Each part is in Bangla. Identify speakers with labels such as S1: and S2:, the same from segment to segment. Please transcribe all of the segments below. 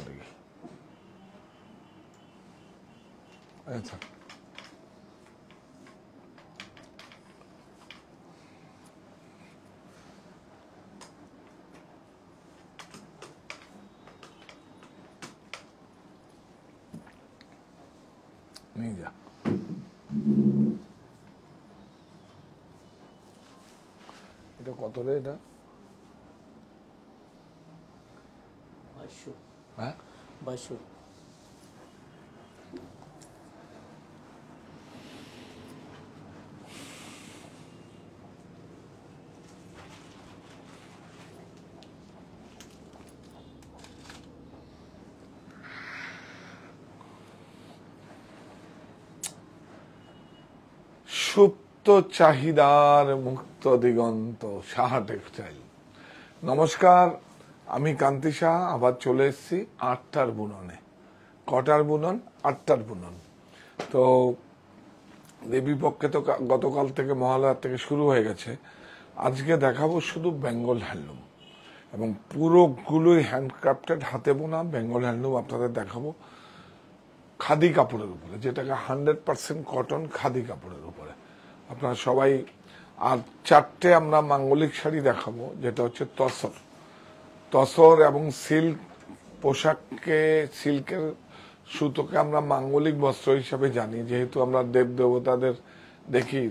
S1: দেখি। আচ্ছা নিয়ে যা। এটা কত রে? এটা
S2: 2200।
S1: হ্যাঁ
S2: 2200।
S1: সুপ্ত চাহিদার মুক্ত দিগন্ত, সাহা টেক্সটাইল। নমস্কার, আমি কান্তি সাহা আবার চলে এসেছি 8টার বুননে। কটার বুনন? 8টার বুনন। তো দেবী পক্ষে তো গতকাল থেকে মহালয়ার থেকে শুরু হয়ে গেছে। আজকে দেখাবো শুধু বেঙ্গল হ্যান্ডলুম এবং পুরোগুলোই হ্যান্ডক্রাফটেড, হাতে বোনা বেঙ্গল হ্যান্ডলুম আপনাদের দেখাবো খাদি কাপড়ের উপরে, যেটাকে 100% কটন খাদি কাপড়ের উপরে। আপনারা সবাই, আর 4টে আমরা মাঙ্গলিক শাড়ি দেখাবো, যেটা হচ্ছে তসর। তসর এবং সিল্ক পোশাককে, সিল্কের সুতোকে আমরা মাঙ্গলিক বস্ত্র হিসাবে জানি, যেহেতু আমরা দেব দেবতাদের দেখি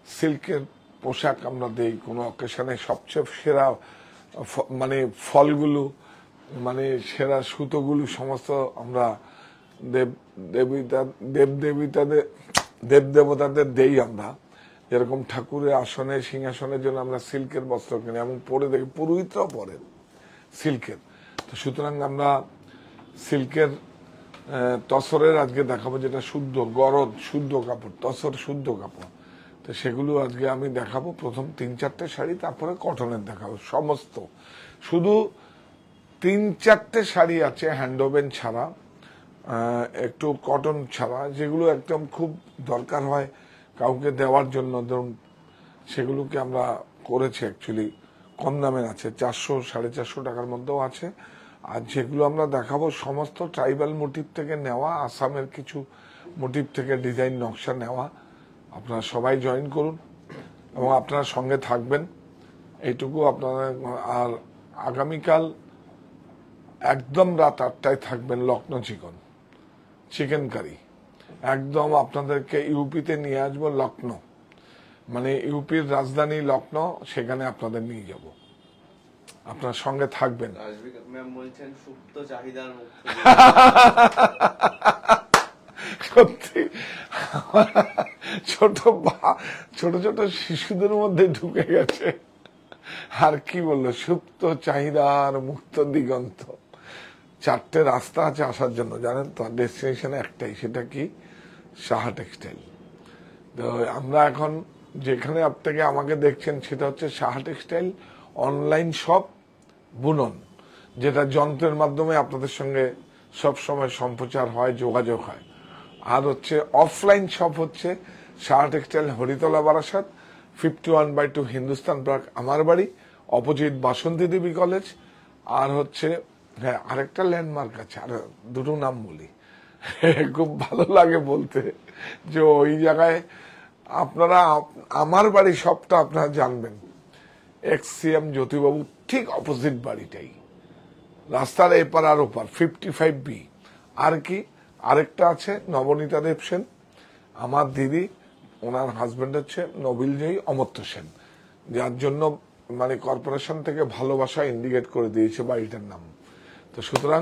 S1: সিল্কের পোশাক আমরা দেই কোনো অকেশনে। সবচেয়ে সেরা মানে ফলগুলো, মানে সেরা সুতোগুলো সমস্ত আমরা দেব দেবতাদের দেই আমরা। যেরকম ঠাকুরের আসনে সিংহাসনের জন্য আমরা সিল্কের বস্ত্র কিনি এবং পরে দেখি পুরোহিতরাও পরে সিল্কের। তো সুতরাং আমরা সিল্কের তসরের আজকে দেখাবো, যেটা শুদ্ধ গরদ শুদ্ধ কাপড়, তসর শুদ্ধ কাপড়। তো সেগুলো আজকে আমি দেখাবো। প্রথম 3-4টে শাড়ি, তারপরে কটনের দেখাবো সমস্ত। শুধু 3-4টে শাড়ি আছে হ্যান্ডওভেন ছাড়া, একটু কটন ছাড়া, যেগুলো একদম খুব দরকার হয় কাউকে দেওয়ার জন্য, ধরুন সেগুলোকে আমরা করেছি। অ্যাকচুয়ালি কম দামের আছে, 400-450 টাকার মধ্যেও আছে। আর যেগুলো আমরা দেখাবো সমস্ত ট্রাইবাল মোটিভ থেকে নেওয়া, আসামের কিছু মোটিভ থেকে ডিজাইন নকশা নেওয়া। আপনারা সবাই জয়েন করুন এবং আপনারা সঙ্গে থাকবেন, এইটুকু আপনারা। আর আগামীকাল একদম রাত 8টায় থাকবেন লখনৌ চিকেন কারি। একদম আপনাদেরকে ইউপিতে নিয়ে আসবো, লখনৌ মানে ইউপির রাজধানী লখনৌ, সেখানে আপনাদের নিয়ে যাব। আপনার সঙ্গে থাকবেন। সত্যি ছোট ছোট শিশুদের মধ্যে ঢুকে গেছে। আর কি বললো, সুপ্ত চাহিদার মুক্ত দিগন্ত। 4টে রাস্তা আছে আসার জন্য, জানেন তো। ডেস্টিনেশন একটাই, সেটা কি? সাহা টেক্সটাইল। তো আমরা এখন যেখানে থেকে আমাকে দেখছেন সেটা হচ্ছে সাহা টেক্সটাইল অনলাইন শপ বুনন, যেটা যন্ত্রের মাধ্যমে আপনাদের সঙ্গে সব সময় সম্প্রচার হয়, যোগাযোগ হয়। আর হচ্ছে অফলাইন শপ হচ্ছে সাহা টেক্সটাইল, হরিতলা, বারাসাত, 51/2 হিন্দুস্তান পার্ক আমার বাড়ি, অপোজিট বাসন্তী দেবী কলেজ। আর হচ্ছে হ্যাঁ আরেকটা ল্যান্ডমার্ক আছে, আর দুটো নাম বলি, খুব ভালো লাগে বলতে, যে ওই জায়গায় আপনারা আমার বাড়ি সবটা আপনারা জানবেন। XCM জ্যোতিবাবু ঠিক অপোজিট বাড়িটাই, রাস্তার এপার আর ওপার, 55B। আর কি আরেকটা আছে নবনীতা দেব সেন, আমার দিদি, ওনার হাজবেন্ড হচ্ছে নবিল জয়ী অমর্ত্য সেন, যার জন্য মানে কর্পোরেশন থেকে ভালোবাসা ইন্ডিকেট করে দিয়েছে বাড়িটার নাম। তো সুতরাং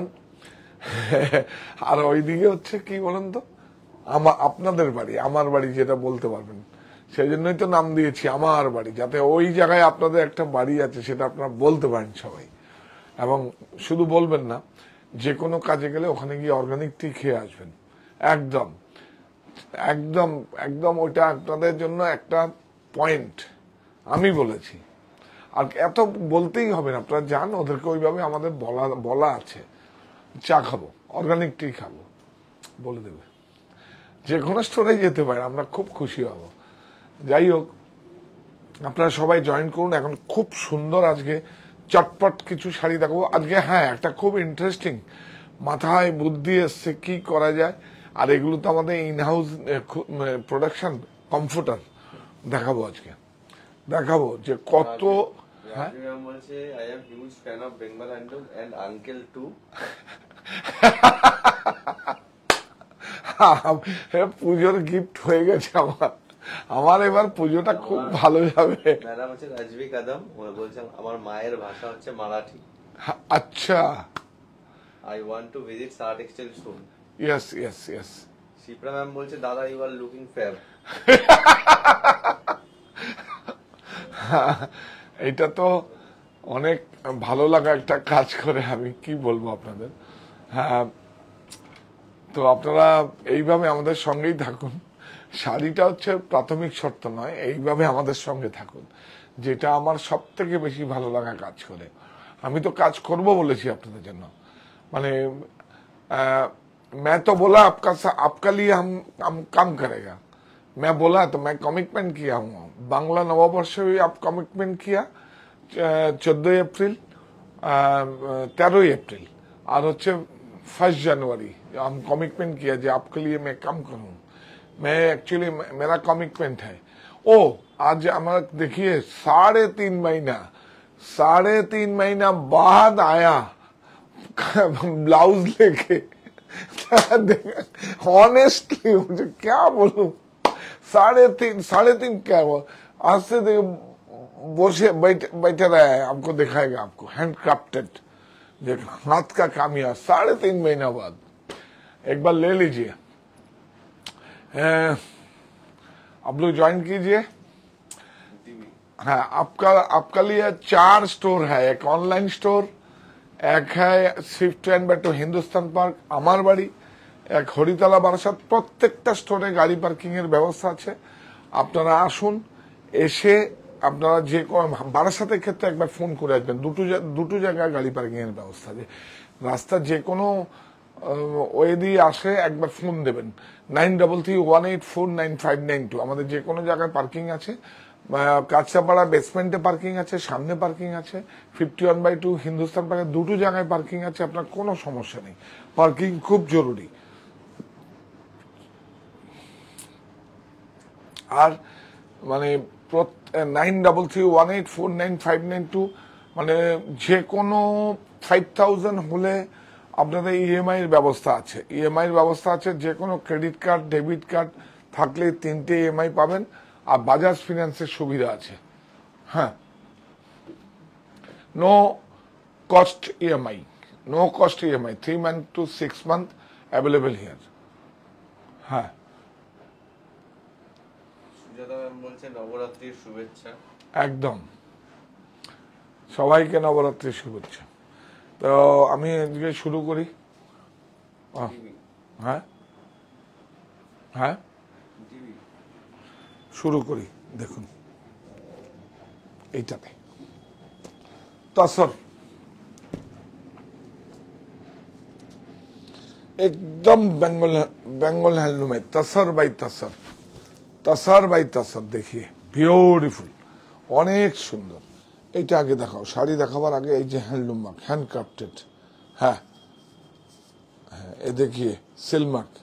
S1: আর ওইদিকে হচ্ছে কি বলেন তো, আপনাদের বাড়ি, আমার বাড়ি যেটা বলতে পারবেন, সেই জন্যই তো নাম দিয়েছি আমার বাড়ি, যাতে ওই জায়গায় আপনাদের একটা বাড়ি আছে সেটা আপনারা বলতে পারেন সবাই। এবং শুধু বলবেন না, যে কোনো কাজে গেলে ওখানে গিয়ে অর্গানিক টি খেয়ে আসবেন। একদম একদম একদম ওইটা আপনাদের জন্য একটা পয়েন্ট, আমি বলেছি। আর এত বলতেই হবে না, আপনারা যান, ওদেরকে ওইভাবে আমাদের বলা আছে, চা খাবো, অর্গানিক টি খাবো, বলে দেবে। যে কোনো স্টোরে যেতে পারে, আমরা খুব খুশি হব। যাই হোক, আপনারা সবাই জয়েন করুন। এখন খুব সুন্দর আজকে চটপট কিছু শাড়ি দেখাবো আজকে। হ্যাঁ, একটা খুব ইন্টারেস্টিং মাথায় বুদ্ধি এসছে কি করা যায়। আর এগুলো তো আমাদের ইনহাউস প্রোডাকশন কম্পিউটার। দেখাবো আজকে, দেখাবো যে কত। হ্যাঁ,
S3: রাজু ম্যাম বলছে I am huge fan of Bengal handloom and uncle too.
S1: পুজোর গিফট হয়ে গেছে আমার। আমার এবার পুজোটা খুব ভালো যাবে।
S3: ম্যাডাম হচ্ছে রাজবি কাদম, বলছে আমার মায়ের ভাষা হচ্ছে মারাঠি।
S1: আচ্ছা,
S3: I want to visit Sara textile soon.
S1: Yes yes yes.
S3: Shipra ma'am বলছে দাদা ইউ আর লুকিং ফেয়ার।
S1: এটা তো অনেক ভালো লাগা একটা কাজ করে, আমি কি বলবো আপনাদের। হ্যাঁ, তো আপনারা এইভাবে আমাদের সঙ্গেই থাকুন। শাড়িটা হচ্ছে প্রাথমিক শর্ত নয়, এইভাবে আমাদের সঙ্গে থাকুন, যেটা আমার সব থেকে বেশি ভালো লাগা কাজ করে। আমি তো কাজ করব বলেছি আপনাদের জন্য। মানে मैं तो बोला आपका लिए हम काम करेगा। मैं बोला तो मैं कमिटमेंट किया हूँ। बांग्ला नववर्ष भी आप कमिटमेंट किया 14 अप्रैल 13 अप्रैल और হচ্ছে 1 जनवरी हम कमिटमेंट किया जो आपके लिए मैं काम करूँ। मैं एक्चुअली मेरा कमिटमेंट है। ओ आज हमारा देखिए 3.5 महीना बाद आया ब्लाउज लेके। ऑनेस्टली मुझे क्या बोलूं, 3.5 क्या हुआ। आज से बोसे बैठे रहा है, आपको दिखाएगा, आपको हैंड क्राफ्टेड हाथ का काम यह 3.5 महीना बाद। एक बार ले लीजिए, आप लोग ज्वाइन कीजिए। हाँ, आपका लिए 4 स्टोर है। एक ऑनलाइन स्टोर, एक है Swift and better Hindustan park আমার বাড়ি, এক হরিতলা বারাসাত। প্রত্যেকটা স্টোরে গাড়ি পার্কিং এর ব্যবস্থা আছে। আপনারা আসুন, এসে আপনারা যে বারাসাতের ক্ষেত্রে একবার ফোন করে আসবেন। দুটো জায়গায় গাড়ি পার্কিং এর ব্যবস্থা আছে। রাস্তার যে কোনো ওয়ে দিয়ে আসে একবার ফোন দেবেন। 9331849592 আমাদের যে কোনো জায়গায় পার্কিং আছে। কাঁচাপাড়া বেসমেন্টে পার্কিং আছে, সামনে পার্কিং আছে, 51/2 হিন্দুস্তান পার্কে দুটো জায়গায় পার্কিং আছে। আপনার কোনো সমস্যা নেই, পার্কিং খুব জরুরি। আর মানে 9331849592 মানে যে কোনো 5000 হলে আপনাদের ইএমআই এর ব্যবস্থা আছে। ইএমআই এর ব্যবস্থা আছে, যে কোনো ক্রেডিট কার্ড ডেবিট কার্ড থাকলে 3টে ইএমআই পাবেন। আর বাজাজ ফিনান্সের সুবিধা আছে। হ্যাঁ, no cost EMI, 3 month to 6 month available here. হ্যাঁ,
S3: সুজাতা ম্যাম বলছে নবরাত্রির শুভেচ্ছা।
S1: একদম, সবাইকে নবরাত্রির শুভেচ্ছা। তো আমি আজকে শুরু করি। হ্যাঁ হ্যাঁ, শুরু করি। দেখুন এইটাতে তসর একদম বেঙ্গল হ্যান্ডলুমে তসর বাই তসর, তসর বাই তসর। দেখিয়ে বিউটিফুল, অনেক সুন্দর। এইটা আগে দেখাও, শাড়ি দেখাবার আগে এই যে হ্যান্ডলুম মার্ক, হ্যান্ড ক্রাফটেড। হ্যাঁ হ্যাঁ, এ দেখিয়ে Silk Mark,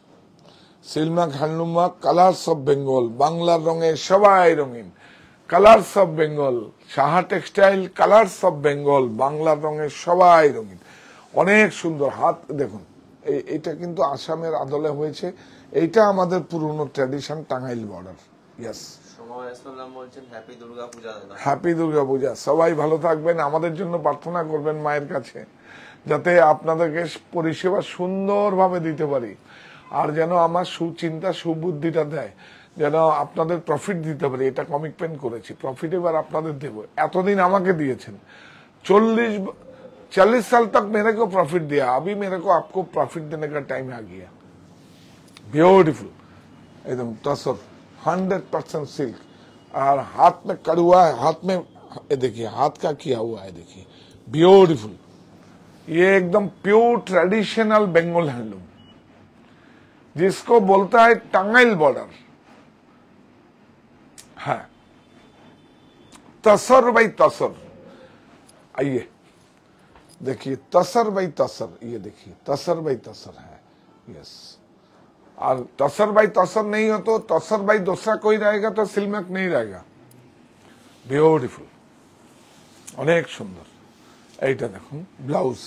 S1: Silk Mark handloom mark, colours of Bengal. বাংলার রঙে সবাই রঙিন, colours of Bengal. Saha textile, colours of Bengal. বাংলার রঙে সবাই রঙিন, অনেক সুন্দর। হাত দেখুন, এইটা কিন্তু আসামের আদলে হয়েছে। এইটা আমাদের পুরনো tradition, Tangail border. Yes,
S3: happy Durga Puja দাদা।
S1: হ্যাপি দুর্গা পূজা। সবাই ভালো থাকবেন, আমাদের জন্য প্রার্থনা করবেন মায়ের কাছে, যাতে আপনাদেরকে পরিষেবা সুন্দরভাবে দিতে পারি। আর যেন আমার সুচিন্তা সুবুদ্ধিটা দেয়, যেন আপনাদের প্রফিট দিতে পারি। এটা কমিটমেন্ট করেছি, প্রফিট এবার আপনাদের দেবো। এতদিন আমাকে দিয়েছেন, 40 साल तक मेरे को प्रॉफिट दिया, अभी मेरे को आपको प्रॉफिट देने का टाइम आ गया। ब्यूटीफुल एकदम तसर, 100% सिल्क। और हाथ में कड़ुआ है, हाथ में ये देखिए हाथ का किया हुआ है, देखिए ब्यूटीफुल। ये एकदम प्योर ट्रेडिशनल बेंगल हैंडलूम, जिसको बोलता है टांगाइल बॉर्डर। है तसर भाई तसर। आइए देखिए तसर बाई तसर, ये देखिए तसर बाई तसर है, यस। और तसर बाई तसर नहीं हो तो तसर बाई दूसरा कोई रहेगा तो सिल्क नहीं रहेगा। বিউটিফুল, অনেক সুন্দর। এইটা দেখুন ব্লাউজ,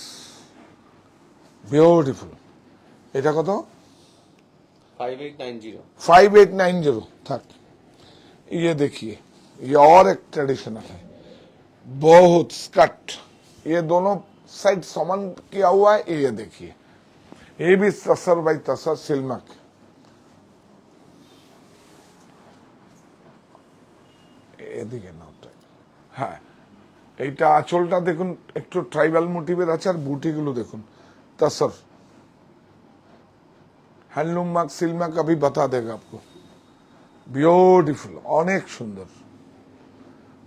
S1: বিউটিফুল। এটা কত?
S3: 5890।
S1: 5890 থাক। ये देखिए, ये और एक ट्रेडिशनल है, बहुत स्कर्ट, ये दोनों साइड समान किया हुआ है। ये देखिए, ये भी तसर बाई तसर सिल्क। এদিকে নাও, হ্যাঁ এইটা আঁচলটা দেখুন একটু ট্রাইবাল মোটিভের আছে, আর বুটিগুলো দেখুন तसर। हैंडलूम मार्क सिल्क अभी बता देगा आपको। ब्यूटीफुल, অনেক সুন্দর,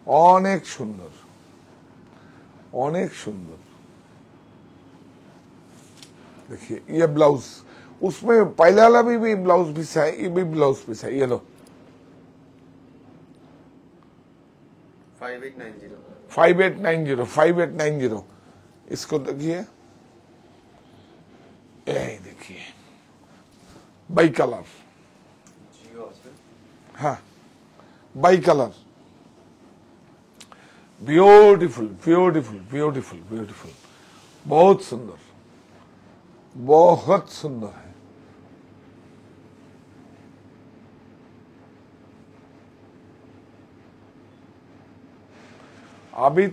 S1: অনেক সুন্দর, অনেক সুন্দর। देखिए ये ब्लाउज, उसमें पहले वाला भी ब्लाउज पीस है, ये भी ब्लाउज पीस है। ये लो
S3: 5890।
S1: 5890 इसको देखिए, यही देखिए बाई कलर,
S3: जियो আছে।
S1: हाँ by colour, beautiful beautiful beautiful beautiful, बहुत सुंदर, बहुत सुंदर है। अभी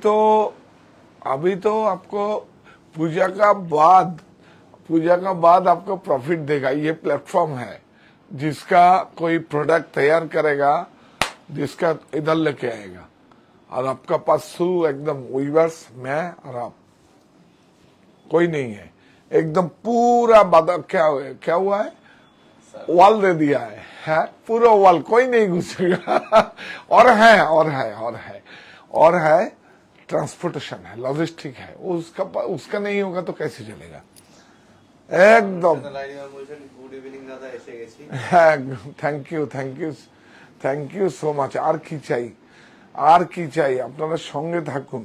S1: तो आपको पूजा का बाद आपको प्रॉफिट देगा। ये प्लेटफॉर्म है जिसका कोई प्रोडक्ट तैयार करेगा, जिसका इधर लेके आएगा, और आपका पास एकदम वीवर्स, मैं और आप, कोई नहीं है। एकदम पूरा बादल क्या हुआ है, वॉल दे दिया है पूरा वॉल, कोई नहीं घुसेगा। और है ट्रांसपोर्टेशन है, लॉजिस्टिक है, उसका नहीं होगा तो कैसे चलेगा। একদম।
S3: গুড ইভিনিং দাদা, এসে গেছি।
S1: হ্যাঁ, thank you thank you thank you so much. আর কি চাই, আর কি চাই? আপনারা সঙ্গে থাকুন,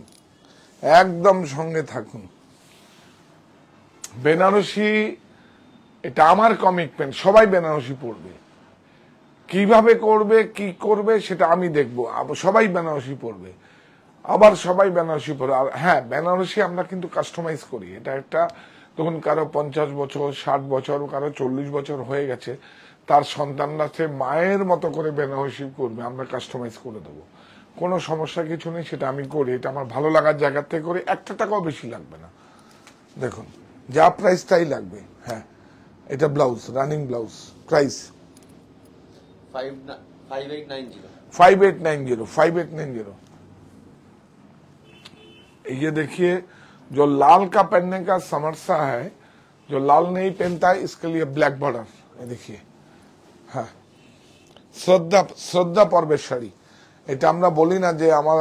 S1: একদম সঙ্গে থাকুন। বেনারসি এটা আমার কমিটমেন্ট, সবাই বেনারসি পড়বে। কিভাবে করবে, কি করবে সেটা আমি দেখবো। সবাই বেনারসি পড়বে, আবার সবাই বেনারসি পড়বে। আর হ্যাঁ, বেনারসি আমরা কিন্তু কাস্টমাইজ করি। এটা একটা, তখন কারো 50 বছর, 60 বছর, কারো 40 বছর হয়ে গেছে, তার সন্তানরা সে মায়ের মতো করে বেনারসি করবে, আমরা কাস্টমাইজ করে দেবো। কোনো সমস্যা কিছু নেই, সেটা আমি করি। এটা আমার ভালো লাগার জায়গা থেকে করি। 1 টাকাও বেশি লাগবে না, দেখুন যা প্রাইস তাই লাগবে। হ্যাঁ, এটা ব্লাউজ, রানিং ব্লাউজ, প্রাইস
S3: 5890।
S1: 5890। ये देखिए, जो लाल का पहनने का समस्या है, जो लाल नहीं पहनता है, इसके लिए ब्लैक बॉर्डर। ये देखिए, হ্যাঁ শ্রদ্ধা পর্বের শাড়ি। এটা আমরা বলি না যে আমার,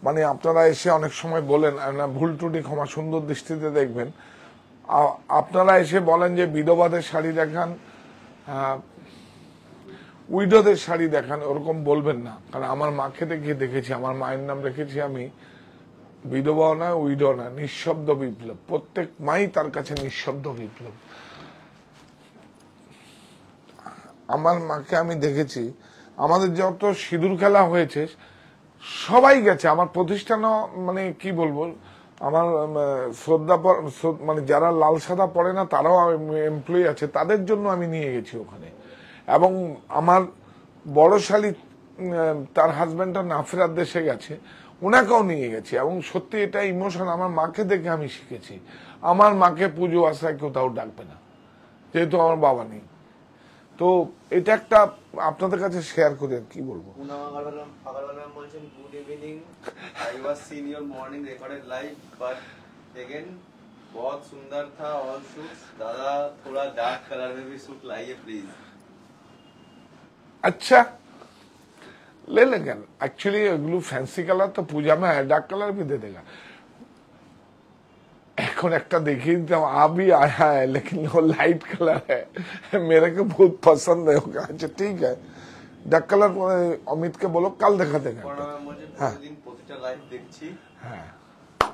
S1: মানে আপনারা এসে অনেক সময় বলেন, ভুল ত্রুটি ক্ষমা সুন্দর দৃষ্টিতে দেখবেন, আপনারা এসে বলেন যে বিধবাদের শাড়ি দেখান, উইডোদের শাড়ি দেখান, ওরকম বলবেন না। কারণ আমার মাকে দেখিয়ে দেখেছি, আমার মায়ের নাম রেখেছি আমি, বিধবা না, উইডো না, নিঃশব্দ বিপ্লব। প্রত্যেক মাই তার কাছে নিঃশব্দ বিপ্লব। আমার মাকে আমি দেখেছি, আমাদের যত সিঁদুর খেলা হয়েছে সবাই গেছে। আমার প্রতিষ্ঠানও, মানে কি বলবো, আমার মানে যারা লাল সাদা পড়ে না তারাও এমপ্লয়ি আছে, তাদের জন্য আমি নিয়ে গেছি ওখানে। এবং আমার বড় শালী, তার হাজবেন্ডটা নাফেরার দেশে গেছে, ওনাকেও নিয়ে গেছি। এবং সত্যি এটা ইমোশন, আমার মাকে দেখে আমি শিখেছি। আমার মাকে পুজো আশায় কোথাও ডাকবে না, যেহেতু আমার বাবা নেই। তো এটা একটা আপনাদের কাছে শেয়ার করে, আর কি বলবো।
S3: বলছেন good evening, I was seen your morning recorded live but again बहुत सुंदर था ऑल शूट्स। दादा थोड़ा डार्क कलर में भी शूट लाइए प्लीज।
S1: अच्छा ले लेंगे, एक्चुअली एगुलो फैंसी कलर तो पूजा में है, डार्क कलर भी दे देगा। এখন একটা দেখিয়ে দিতাম, अभी आया है लेकिन वो लाइट कलर है, मेरे को बहुत पसंद है। अच्छा ठीक है, डार्क कलर अमित के बोलो, कल देखा देगा।
S3: दिन প্রতিটা লাইভ দেখছি।
S1: হ্যাঁ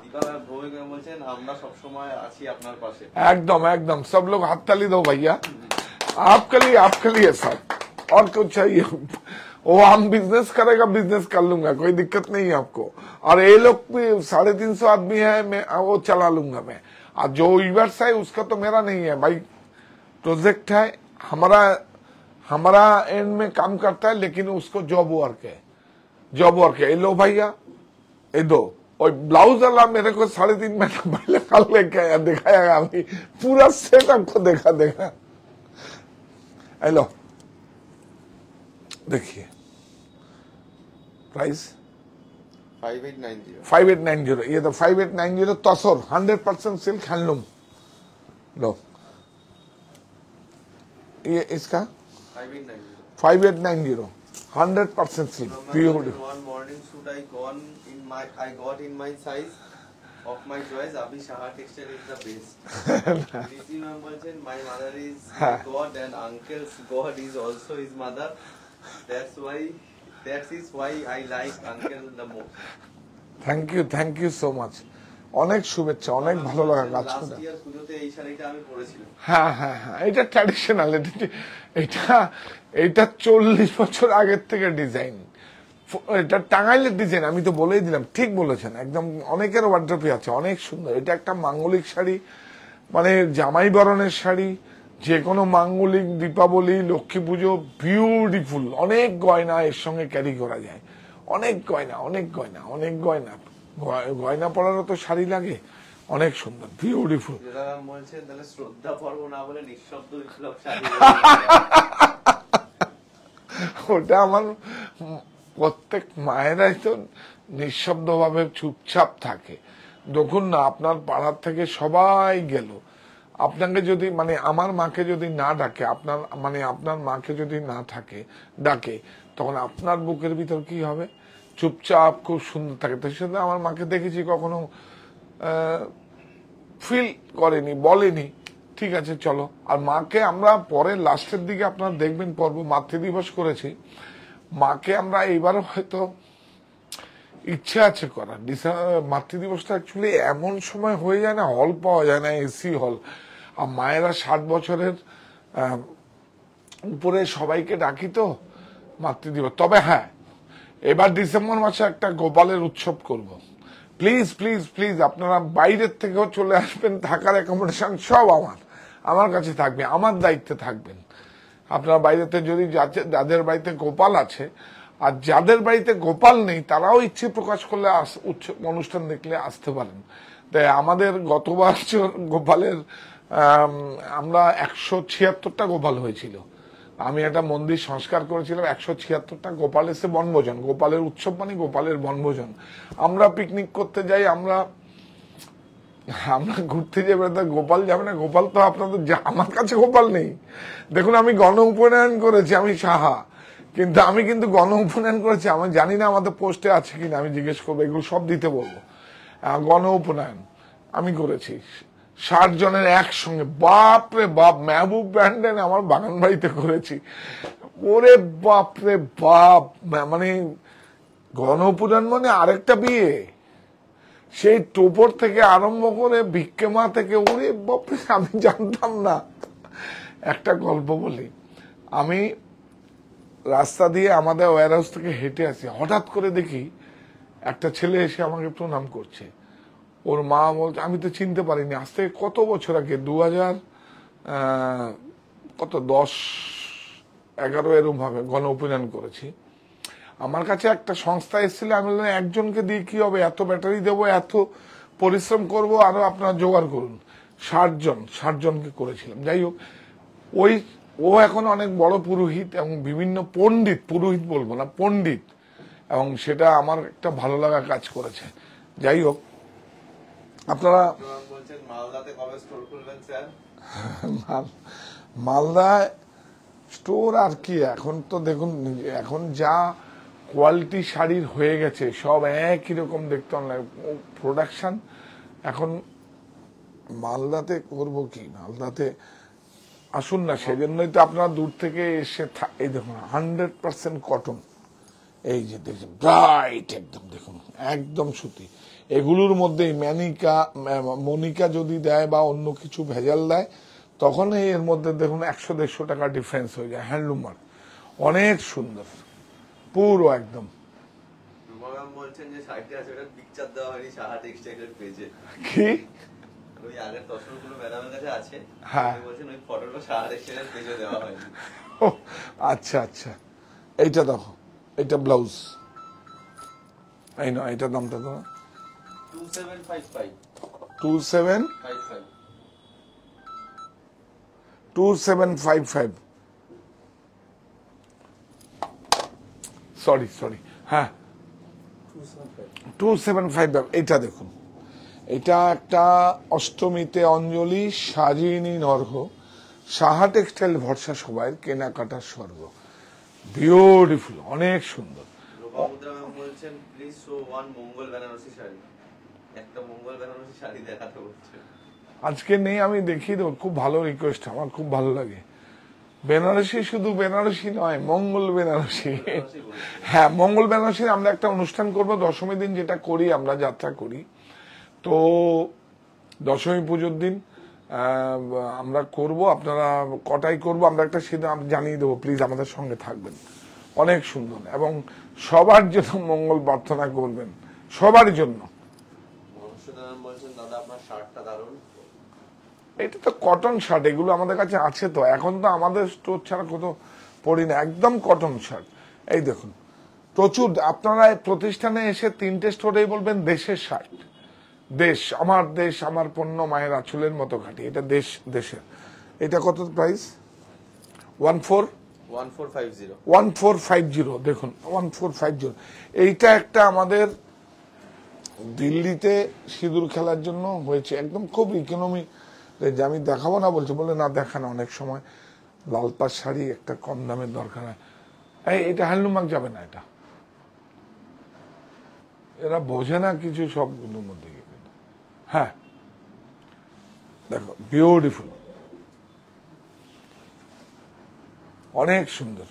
S3: दीपा मैम भौमिक मैम बोलছেন আমরা সব সময় আছি আপনার পাশে।
S1: एकदम एकदम सब लोग हाथ ताली दो भैया, आपके लिए सब, और कुछ चाहिए? वो हम बिजनेस करेगा, बिजनेस कर लूंगा, कोई दिक्कत नहीं है आपको। और ये लोग भी 350 आदमी है, मैं वो चला लूंगा मैं। और जो यूनिवर्स है उसका तो मेरा नहीं है भाई, प्रोजेक्ट है हमारा एंड में काम करता है, लेकिन उसको जॉब वर्क है, जॉब वर्क है। ये लो भैया, ये दो, और ब्लाउज वाला मेरे को 3.5 महीना पहले कल लेके आया, दिखाया अभी पूरा सेट आपको देखा। हेलो देखिए, प्राइस 5890, ये तो 5890 तसर 100% सिल्क हैंडलूम। लो ये इसका 5890 100% silk, pure.
S3: One morning shoot I got in my size of my choice. Abhi Shaha texture is the best. Rishi ma'am बोलছেন my mother is my God and uncle's God is also his mother. That is why I like uncle the most.
S1: Thank you so much, অনেক শুভেচ্ছা, অনেক ভালো লাগা কাজ করে।
S3: লাস্ট ইয়ার পুজোতে এই শাড়িটা আমি পরেছিলাম।
S1: হ্যাঁ, এটা ট্র্যাডিশনাল, এটা 40 বছর আগের থেকে ডিজাইন, এটা টাঙ্গাইলের ডিজাইন। আমি তো বলেই দিলাম, ঠিক বলেছেন একদম, অনেকের ওয়ার্ড্রপে আছে, অনেক সুন্দর। এটা একটা মাঙ্গলিক শাড়ি, মানে জামাই বরণের শাড়ি, যে কোনো মাঙ্গলিক, দীপাবলি, লক্ষ্মী পুজো, বিউটিফুল। অনেক গয়না এর সঙ্গে ক্যারি করা যায়, অনেক গয়না গয়না পরারও তো শাড়ি লাগে, অনেক সুন্দর, বিউটিফুল।
S3: বলছেন তাহলে শ্রদ্ধা পর্ব না বলে নিঃশব্দ বিপ্লব শাড়ি।
S1: ওটা আমার প্রত্যেক মায়েরাই তো নিঃশব্দ ভাবে চুপচাপ থাকে। দেখুন না, আপনার পাড়ার থেকে সবাই গেল, আপনাকে যদি, মানে আমার মাকে যদি না ডাকে, আপনার মাকে যদি না থাকে ডাকে, তখন আপনার বুকের ভিতর কি হবে? চুপচাপ খুব সুন্দর থাকে। তো সেটা আমার মাকে দেখেছি, কখনো ফিল করেনি, বলেনি ঠিক আছে চলো। আর মাকে আমরা পরে লাস্টের দিকে আপনারা দেখবেন পর্ব মাতৃদিবস করেছি, মাকে আমরা এইবারও হয়তো ইচ্ছে আছে করার। মাতৃদিবসটা অ্যাকচুয়ালি এমন সময় হয়ে যায় না, হল পাওয়া যায় না, এসি হল। আর মায়েরা 60 বছরের উপরে সবাইকে ডাকি তো মাতৃদিবস। তবে হ্যাঁ, এবার ডিসেম্বর মাসে একটা গোপালের উৎসব করব। প্লিজ প্লিজ প্লিজ আপনারা বাইরের থেকেও চলে আসবেন, থাকার অ্যাকোমোডেশন সব আমার কাছে থাকবে, আমার দায়িত্বে থাকবেন। আপনারা বাইরেতে যদি যাদের বাড়িতে গোপাল আছে, আর যাদের বাড়িতে গোপাল নেই, তারাও ইচ্ছে প্রকাশ করলে অনুষ্ঠান দেখলে আসতে পারেন। তাই আমাদের গত বছর গোপালের আমরা 176টা গোপাল হয়েছিল। আমি একটা মন্দির সংস্কার করেছিলাম, 176টা গোপাল এসে বনভোজন, গোপালের উৎসব মানে গোপালের বনভোজন। আমরা পিকনিক করতে যাই, আমরা ঘুরতে যাবো, গোপাল যাবে না? গোপাল তো আপনাদের, আমার কাছে গোপাল নেই। দেখুন, আমি গণ উপনয়ন করেছি, আমি সাহা, কিন্তু আমি গণ উপনয়ন করেছি। আমি জানি না আমাদের পোস্টে আছে কিনা, আমি জিজ্ঞেস করবো, এগুলো সব দিতে বলবো। গণ উপনয়ন আমি করেছি 60 জনের একসঙ্গে, বাপ রে বাপ, মেহবুব ব্যান্ডেন আমার বাগান বাড়িতে করেছি। ওরে বাপ রে বাপ, মানে গণ উপনয়ন মানে আরেকটা বিয়ে। সেই টোপর থেকে আরম্ভ করে ভিক্ষেমা থেকে, ওরে বাপরে, আমি জানতাম না। একটা গল্প বলি, আমি রাস্তা দিয়ে আমাদের ওয়্যার হাউস থেকে হেঁটে আসি, হঠাৎ করে দেখি একটা ছেলে এসে আমাকে প্রণাম করছে। ওর মা বলছে, আমি তো চিনতে পারিনি, আজ থেকে কত বছর আগে, 2010-11 এরকম ভাবে গণ উপনয়ন করেছি। আমার কাছে একটা সংস্থা এসেছিল, আমি বললাম একজনকে দিয়ে কি হবে, এত ব্যাটারি দেবো, এত পরিশ্রম করব, আরো আপনারা জোগাড় করুন। 60 জনকে করেছিলাম। যাই হোক, ও এখন অনেক বড় পুরোহিত এবং বিভিন্ন পণ্ডিত, পুরোহিত বলবো না, পণ্ডিত, এবং সেটা আমার একটা ভালো লাগা কাজ করেছে। যাই হোক, আপনারা
S3: বলছেন মালদাতে কবে স্টোর খুলবেন স্যার?
S1: মালদায় স্টোর আর কি, এখন তো দেখুন, এখন যা কোয়ালিটি শাড়ির হয়ে গেছে, সব একই রকম দেখতে, প্রোডাকশন। এখন মালদাতে করব কি, মালদাতে আসুন না, সেজন্যই তো আপনারা দূর থেকে এসে, এই দেখুন 100% কটন, এই যে দেখুন ব্রাইট একদম, দেখুন একদম সুতি। এগুলোর মধ্যে মনিকা যদি দেয় বা অন্য কিছু ভেজাল দেয় তখন এর মধ্যে দেখুন 100-150 টাকা ডিফারেন্স হয়ে যায়। হ্যান্ডলুম মার্ক, অনেক সুন্দর, পুরো একদম।
S3: ম্যাম বলছেন যে শাড়িটা আছে ওটা পিকচার দেওয়া হয়নি সাহা টেক্সটাইলের পেজে।
S1: কি
S3: ওই আগের তসরগুলো ম্যাডামের কাছে আছে,
S1: হ্যাঁ।
S3: উনি বলছেন ওই ফটোটা সাহা টেক্সটাইলের পেজে দেওয়া হয়নি।
S1: ও, আচ্ছা আচ্ছা, এইটা দেখো, এটা ব্লাউজ, এই না এটা দামটা তো
S3: 2755
S1: 2755 সরি হ্যাঁ 275। এটা দেখুন, এটা একটা অষ্টমীতে অঞ্জলি সাজিনী নর্ঘ, সাহা টেক্সটাইল ভরসা সবাই কেনাকাটার স্বর্গ, বিউটিফুল, অনেক সুন্দর।
S3: লোপামুদ্রা ম্যাম বলছেন প্লিজ শো ওয়ান মঙ্গল বেনারসি শাড়ি, একটা মঙ্গল বেনারসি শাড়ি দেখাতে বলছে।
S1: আজকে নেই, আমি দেখিয়ে দেবো, খুব ভালো রিকোয়েস্ট, আমার খুব ভালো লাগে। বেনারসি শুধু বেনারসি নয়, মঙ্গল বেনারসি। হ্যাঁ, মঙ্গল বেনারসি আমরা একটা অনুষ্ঠান করব দশমী দিন, যেটা করি আমরা, যাত্রা করি। তো দশমী পুজোর দিন আমরা করব, আপনারা কটাই করব আমরা একটা সেটা জানিয়ে দেবো, প্লিজ আমাদের সঙ্গে থাকবেন। অনেক সুন্দর, এবং সবার জন্য মঙ্গল প্রার্থনা করবেন, সবার জন্য।
S3: মনুষ্যদা ম্যাম বলছেন দাদা আপনার শার্টটা দারুণ।
S1: এটা তো কটন শার্ট, এগুলো আমাদের কাছে আছে তো, এখন তো আমাদের স্টোর ছাড়া কত পড়ি না, একদম কটন শার্ট। এই দেখুন, প্রচুর, আপনারা প্রতিষ্ঠানে এসে 3টে স্টোরেই বলবেন দেশের শার্ট, দেশ আমার পণ্য মায়ের আঁচলের মতো খাটি, এটা দেশের। এটা কত প্রাইস? 1450। দেখুন 1450। এইটা একটা আমাদের দিল্লিতে সিঁদুর খেলার জন্য হয়েছে, একদম খুব ইকোনমি, যে আমি দেখাবো না বলছে, বলে না দেখানো, অনেক সময় লাল পাড় শাড়ি একটা কম দামের দরকার হয়। এটা হ্যান্ডলুম মার্ক যাবে না, এটা এরা বোঝে না কিছু, সবগুলোর মধ্যে। হ্যাঁ দেখো, বিউটিফুল, অনেক সুন্দর।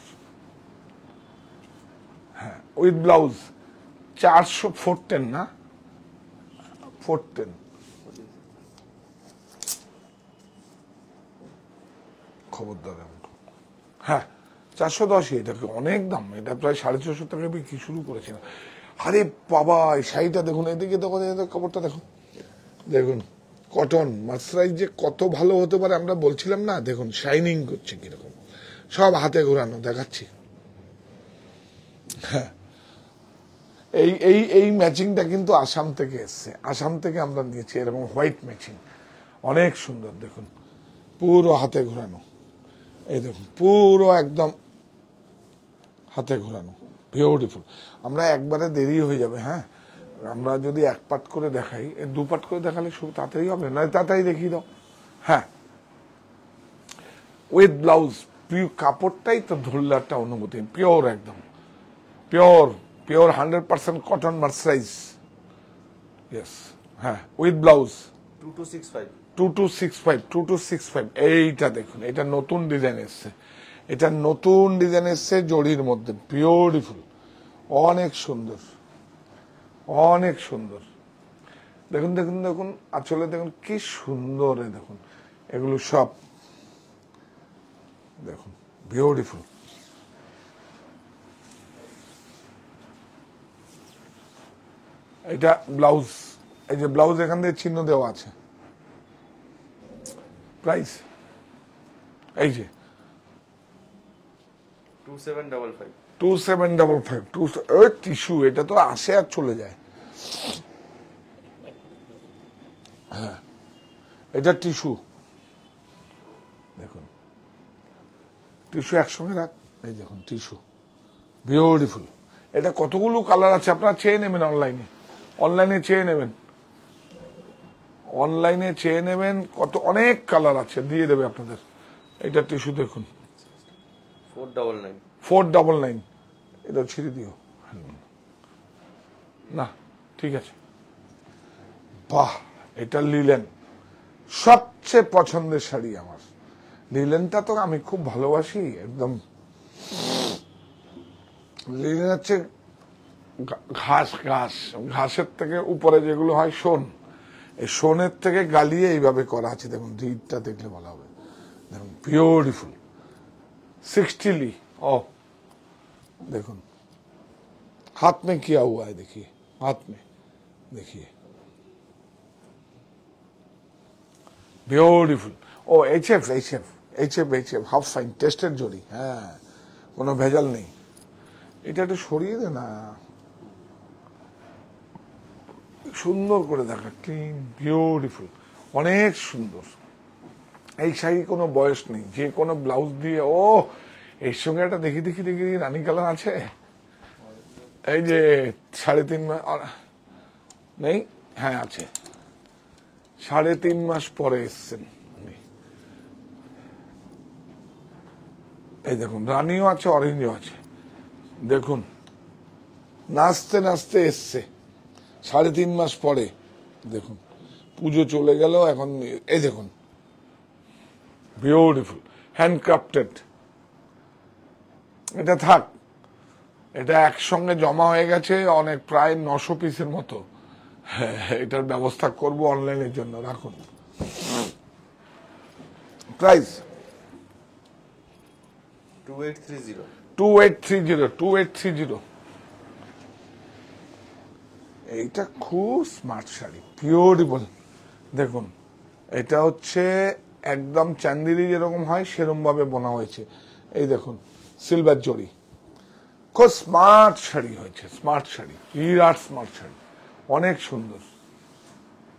S1: হ্যাঁ, উইথ ব্লাউজ 410 না 410। খবরদার, হ্যাঁ 410। এটা অনেক দাম, এটা প্রায় 450 টাকা বিক্রি শুরু করেছে। আরে বাবা, এই শাড়িটা দেখুন, এদিকে দেখুন, কাপড়টা দেখুন, দেখুন কটন মার্সারাইজ যে কত ভালো হতে পারে আমরা বলছিলাম না, দেখুন শাইনিং করছে কিরকম, সব হাতে ঘোরানো, দেখাচ্ছি। হ্যাঁ, এই ম্যাচিংটা কিন্তু আসাম থেকে এসছে, আসাম থেকে আমরা নিয়েছি এরকম হোয়াইট ম্যাচিং, অনেক সুন্দর। দেখুন পুরো হাতে ঘোরানো, এই দেখুন পুরো একদম হাতে ঘোরানো, বিউটিফুল। আমরা একবারে দেরি হয়ে যাবে, হ্যাঁ, আমরা যদি এক পাট করে দেখাই, 2 পাট করে দেখালে খুব তাড়াতাড়ি হবে, নয় তাড়াতাড়ি দেখিয়ে দাও। হ্যাঁ, উইথ ব্লাউজ, কাপড়টাই তো ধরলে একটা অনুভূতি, পিওর একদম, পিওর 100% কটন মার্সারাইজ। ইয়েস, হ্যাঁ, উইথ ব্লাউজ 2265। এইটা দেখুন, এটা নতুন ডিজাইন এসছে, জরির মধ্যে, বিউটিফুল, অনেক সুন্দর, অনেক সুন্দর। দেখুন দেখুন দেখুন, আসলে দেখুন কি সুন্দর, দেখুন এগুলো সব দেখুন, বিউটিফুল। এটা ব্লাউজ, এই যে ব্লাউজ এখান থেকে চিহ্ন দেওয়া আছে। প্রাইস এই যে 2755। টিস্যু, এটা তো আসে আর চলে যায়। হ্যাঁ, এটা টিস্যু, দেখুন টিস্যু একসঙ্গে রাখ, এই দেখুন টিস্যু, বিউটিফুল। এটা কতগুলো কালার আছে, আপনারা চেয়ে নেবেন, অনলাইনে চেয়ে নেবেন, কত অনেক কালার আছে, দিয়ে দেবে আপনাদের। এটা টিস্যু দেখুন 499। এটা ছিঁড়ে দিও না, ঠিক আছে। বাহ, এটা লিলেন, সবচেয়ে পছন্দের শাড়ি আমার। লিলেনটা তো আমি খুব ভালোবাসি, একদম লিলেন হচ্ছে ঘাস ঘাস ঘাসের থেকে উপরে যেগুলো হয় শোন, এই শোনের থেকে গালিয়ে এইভাবে করা আছে। দেখুন রিডটা দেখলে বলা হবে। দেখুন বিউটিফুল 60 ली। ओ देखो हाथ में किया हुआ है, देखिए हाथ में, देखिए বিউটিফুল। ও HF HF HF HF half fine টেস্টের জড়ি, হ্যাঁ কোনো ভেজাল নেই। এটা একটু সরিয়ে দে না, সুন্দর করে দেখা, ক্লিন বিউটিফুল, অনেক সুন্দর। এই শাড়ি কোনো বয়স নেই, যে কোনো ব্লাউজ দিয়ে। ও এর সঙ্গে একটা দেখি দেখি দেখি রানী কালার আছে, এই যে 3.5 মাস নেই, হ্যাঁ আছে, 3.5 মাস পরে এসছেন। এই দেখুন রানীও আছে, অরেঞ্জও আছে। দেখুন নাচতে নাচতে এসছে 3.5 মাস পরে। দেখুন পুজো চলে গেল এখন। এই দেখুন বিউটিফুল হ্যান্ডক্রাফটেড। এটা থাক, এটা একসঙ্গে জমা হয়ে গেছে অনেক, প্রায় 900 পিসের মতো। এটার ব্যবস্থা করব অনলাইনের জন্য, রাখুন। প্রাইস
S3: 2830।
S1: 2830। এইটা খুব স্মার্ট শাড়ি, বিউটিফুল। দেখুন এটা হচ্ছে একদম চান্দিরি যেরকম হয় সেরকম ভাবে বোনা হয়েছে। এই দেখুন সিলভার জড়ি, খুব স্মার্ট শাড়ি হয়েছে, স্মার্ট শাড়ি, বিরাট স্মার্ট শাড়ি, অনেক সুন্দর।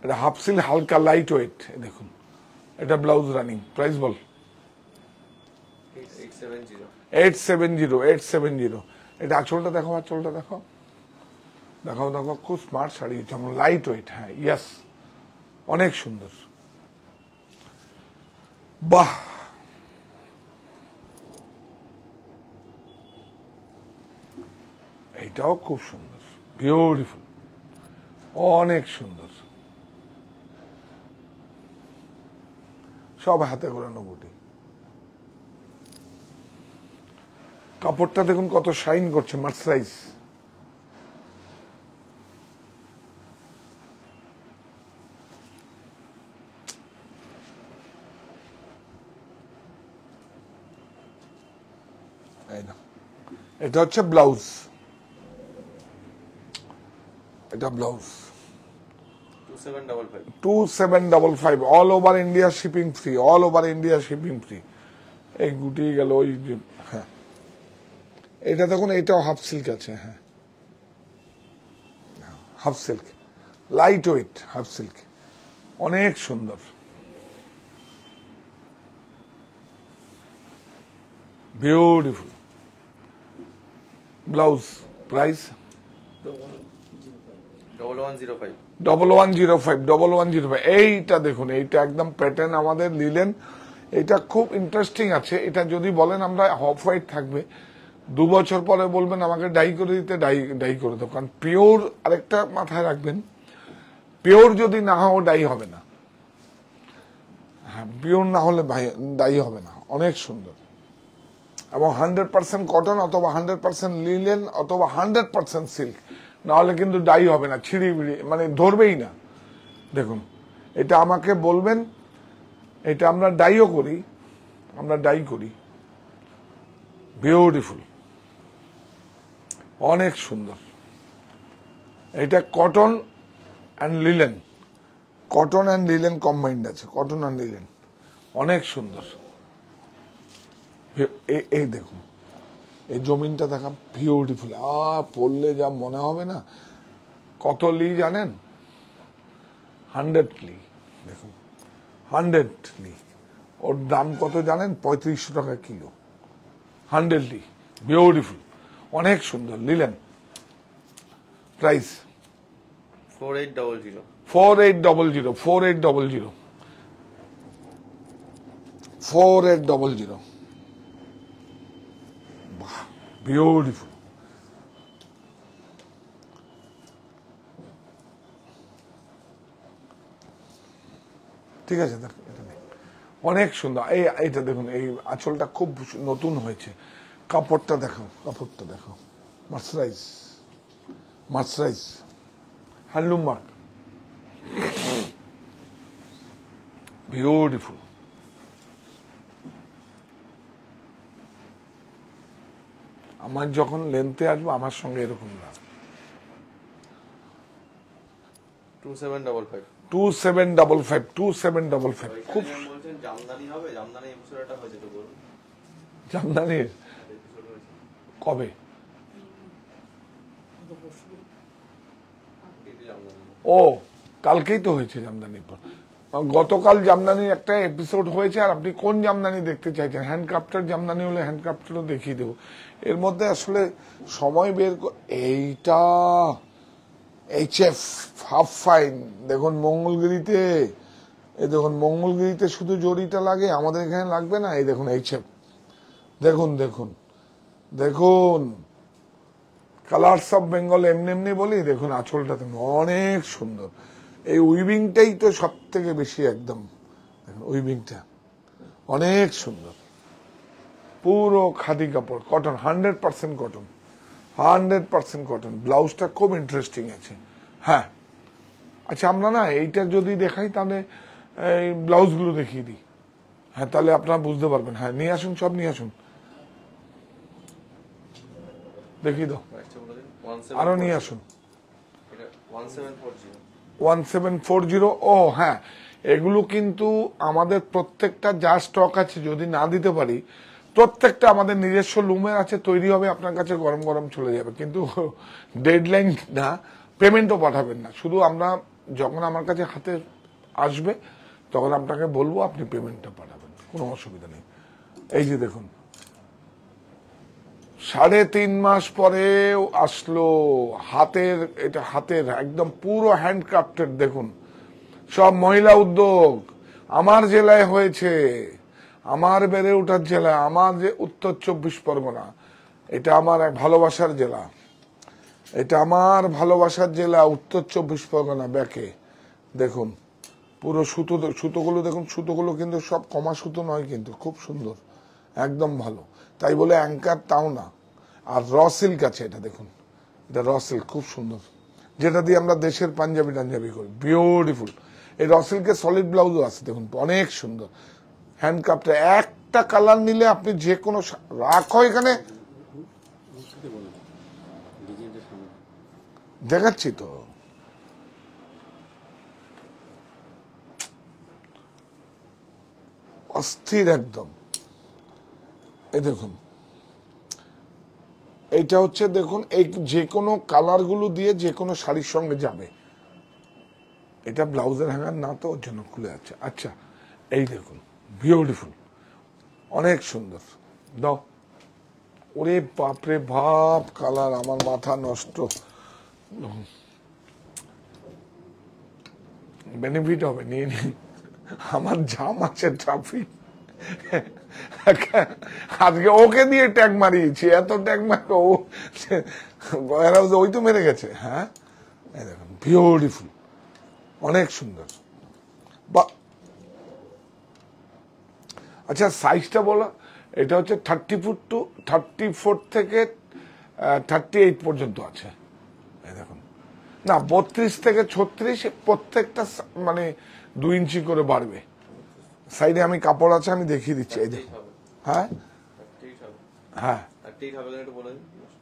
S1: এটা হাফ সিল, হালকা লাইট ওয়েট। দেখুন এটা ব্লাউজ রানিং। প্রাইস বল 870। এটা আঁচলটা দেখো, আঁচলটা দেখো, দেখাও দেখো, খুব স্মার্ট শাড়ি, যেমন লাইট ওয়েট। হ্যাঁ ইয়াস, অনেক সুন্দর। বাহ, এইটাও খুব সুন্দর, বিউটিফুল, অনেক সুন্দর। সব হাতে ঘোরানো বুটি। কাপড়টা দেখুন কত শাইন করছে, মার্সারাইজ। এটা হচ্ছে ব্লাউজ, এটা blouse 2755। All over India shipping free, all over India shipping free. এই গুটিয়ে গেল ওই যে, হ্যাঁ এটা দেখুন, এটাও হাফ সিল্ক আছে। হ্যাঁ half silk, light weight half silk, অনেক সুন্দর, বিউটিফুল ব্লাউজ। প্রাইস 1105। এইটা দেখুন, এইটা একদম প্যাটার্ন আমাদের লিলেন। এটা খুব ইন্টারেস্টিং আছে। এটা যদি বলেন আমরা অফ হোয়াইট থাকবে, 2 বছর পরে বলবেন আমাকে ডাই করে দিতে, ডাই করে দেবো। কারণ পিওর, আরেকটা মাথায় রাখবেন, পিওর যদি না হয় ডাই হবে না। হ্যাঁ পিওর না হলে ডাই হবে না। অনেক সুন্দর, এবং 100% কটন অথবা 100% লিলেন অথবা 100% সিল্ক, না হলে কিন্তু ডাই হবে না, ছিঁড়ি বিড়ি মানে ধরবেই না। দেখুন এটা আমাকে বলবেন, এটা আমরা ডাইও করি, আমরা ডাই করি। বিউটিফুল, অনেক সুন্দর। এটা cotton and linen, cotton and linen combined আছে, কটন অ্যান্ড লিলেন, অনেক সুন্দর। এই দেখুন, এই জমিনটা দেখা, বিউটিফুল। পড়লে যা মনে হবে না। কত লি জানেন? 100 লি। দেখুন 100 লি, ওর দাম কত জানেন? 3500 টাকা কিলো। 100 লি, বিউটিফুল, অনেক সুন্দর লিলেন। প্রাইস
S3: 4800।
S1: 4800। বাহ, বিউটিফুল। ঠিক আছে, দেখ এটা নেই, অনেক সুন্দর। এইটা দেখুন, এই আঁচলটা খুব নতুন হয়েছে। কাপড়টা দেখো, কাপড়টা দেখো, mercerise, mercerise handloom mark, beautiful. আমার যখন লেন্থে আসবো আমার সঙ্গে এরকম না।
S3: 2755
S1: 2755 খুব
S3: বলছেন জামদানি হবে, জামদানি এপিসোড একটা হয়েছে তো বলুন।
S1: জামদানির
S3: এপিসোড হয়েছে
S1: কবে?
S3: জামদানি
S1: ও কালকেই তো হয়েছে জামদানি। গতকাল জামদানির একটা এপিসোড হয়েছে। আর আপনি কোন জামদানি দেখতে চাইছেন? হ্যান্ডক্রাফটের জামদানি হলে হ্যান্ডক্রাফটেরও দেখিয়ে দেবো। এর মধ্যে আসলে সময় বের এইটা HF হাফ ফাইন দেখুন মঙ্গলগিরিতে, এই দেখুন মঙ্গলগিরিতে শুধু জরিটা লাগে, আমাদের এখানে লাগবে না। এই দেখুন HF, দেখুন দেখুন দেখুন কালার্স অফ বেঙ্গল এমনি এমনি বলি, দেখুন আঁচলটা দেখুন অনেক সুন্দর। এই উইভিংটাই তো সব থেকে বেশি, একদম দেখুন উইভিংটা অনেক সুন্দর, পুরো খাদি কাপড়, কটন, 100% কটন, 100% কটন। ব্লাউজটা খুব ইন্টারেস্টিং আছে। হ্যাঁ আচ্ছা, আমরা না এইটা যদি দেখাই তাহলে এই ব্লাউজগুলো দেখিয়ে দিই। হ্যাঁ তাহলে আপনারা বুঝতে পারবেন। হ্যাঁ নিয়ে আসুন, সব নিয়ে আসুন, দেখিয়ে দাও,
S3: আচ্ছা বলে দিন। 1740
S1: আরো নিয়ে আসুন।
S3: এটা 1740
S1: 1740। ও হ্যাঁ, এগুলো কিন্তু আমাদের প্রত্যেকটা যা স্টক আছে যদি না দিতে পারি, প্রত্যেকটা আমাদের নিজস্ব লুমের আছে, তৈরি হবে, আপনার কাছে গরম গরম চলে যাবে। কিন্তু ডেডলাইন না, পেমেন্টও পাঠাবেন না, শুধু আমরা যখন আমার কাছে হাতে আসবে তখন আপনাকে বলবো, আপনি পেমেন্টটা পাঠাবেন, কোনো অসুবিধা নেই। এই যে দেখুন 3.5 মাস পরে আসলো হাতের, এটা হাতের একদম পুরো হ্যান্ডক্রাফটেড। দেখুন সব মহিলা উদ্যোগ, আমার জেলায় হয়েছে, আমার বেড়ে ওঠার জেলা, আমার যে উত্তর 24 পরগনা, এটা আমার এক ভালোবাসার জেলা, এটা আমার ভালোবাসার জেলা উত্তর 24 পরগনা। ব্যাকে দেখুন পুরো সুতো, সুতোগুলো দেখুন, সুতোগুলো কিন্তু সব কমা সুতো নয়, কিন্তু খুব সুন্দর, একদম ভালো। তাই বলে অ্যাঙ্কার তাও না। আর র সিল্ক আছে, এটা দেখুন, এটা র সিল্ক খুব সুন্দর, যেটা দিয়ে আমরা দেশের পাঞ্জাবি টাঞ্জাবি করি, বিউটিফুল। এই র সিল্কের সলিড ব্লাউজও আছে, দেখুন অনেক সুন্দর। হ্যান্ডক্রাফটে একটা কালার নিলে আপনি যে কোনো রাখো, এখানে দেখাচ্ছি তো, অস্থির একদম। এই দেখুন এইটা হচ্ছে, দেখুন এই যে কোনো কালার গুলো দিয়ে যে কোনো শাড়ির সঙ্গে যাবে। এটা ব্লাউজের হ্যাঙ্গার না তো, ওর জন্য খুলে আছে। আচ্ছা এই দেখুন বিউটিফুল, অনেক সুন্দর। দাও, ওরে বাপরে বাপ, কালার আমার মাথা নষ্ট। বেনিফিট হবে, নিয়ে নিন। আমার জাম আছে ট্রাফিক, আজকে ওকে দিয়ে ট্যাগ মারিয়েছি, এত ট্যাগ মারো, ওই তো মেরে গেছে। হ্যাঁ এই দেখুন বিউটিফুল, অনেক সুন্দর। বা আচ্ছা সাইজটা বলো, এটা হচ্ছে 34 থেকে 38 পর্যন্ত আছে। এই দেখুন না, 32 থেকে 36, প্রত্যেকটা মানে 2 ইঞ্চি করে বাড়বে। সাইডে আমি কাপড় আছে, আমি দেখিয়ে দিচ্ছি। এই দেখুন, হ্যাঁ হ্যাঁ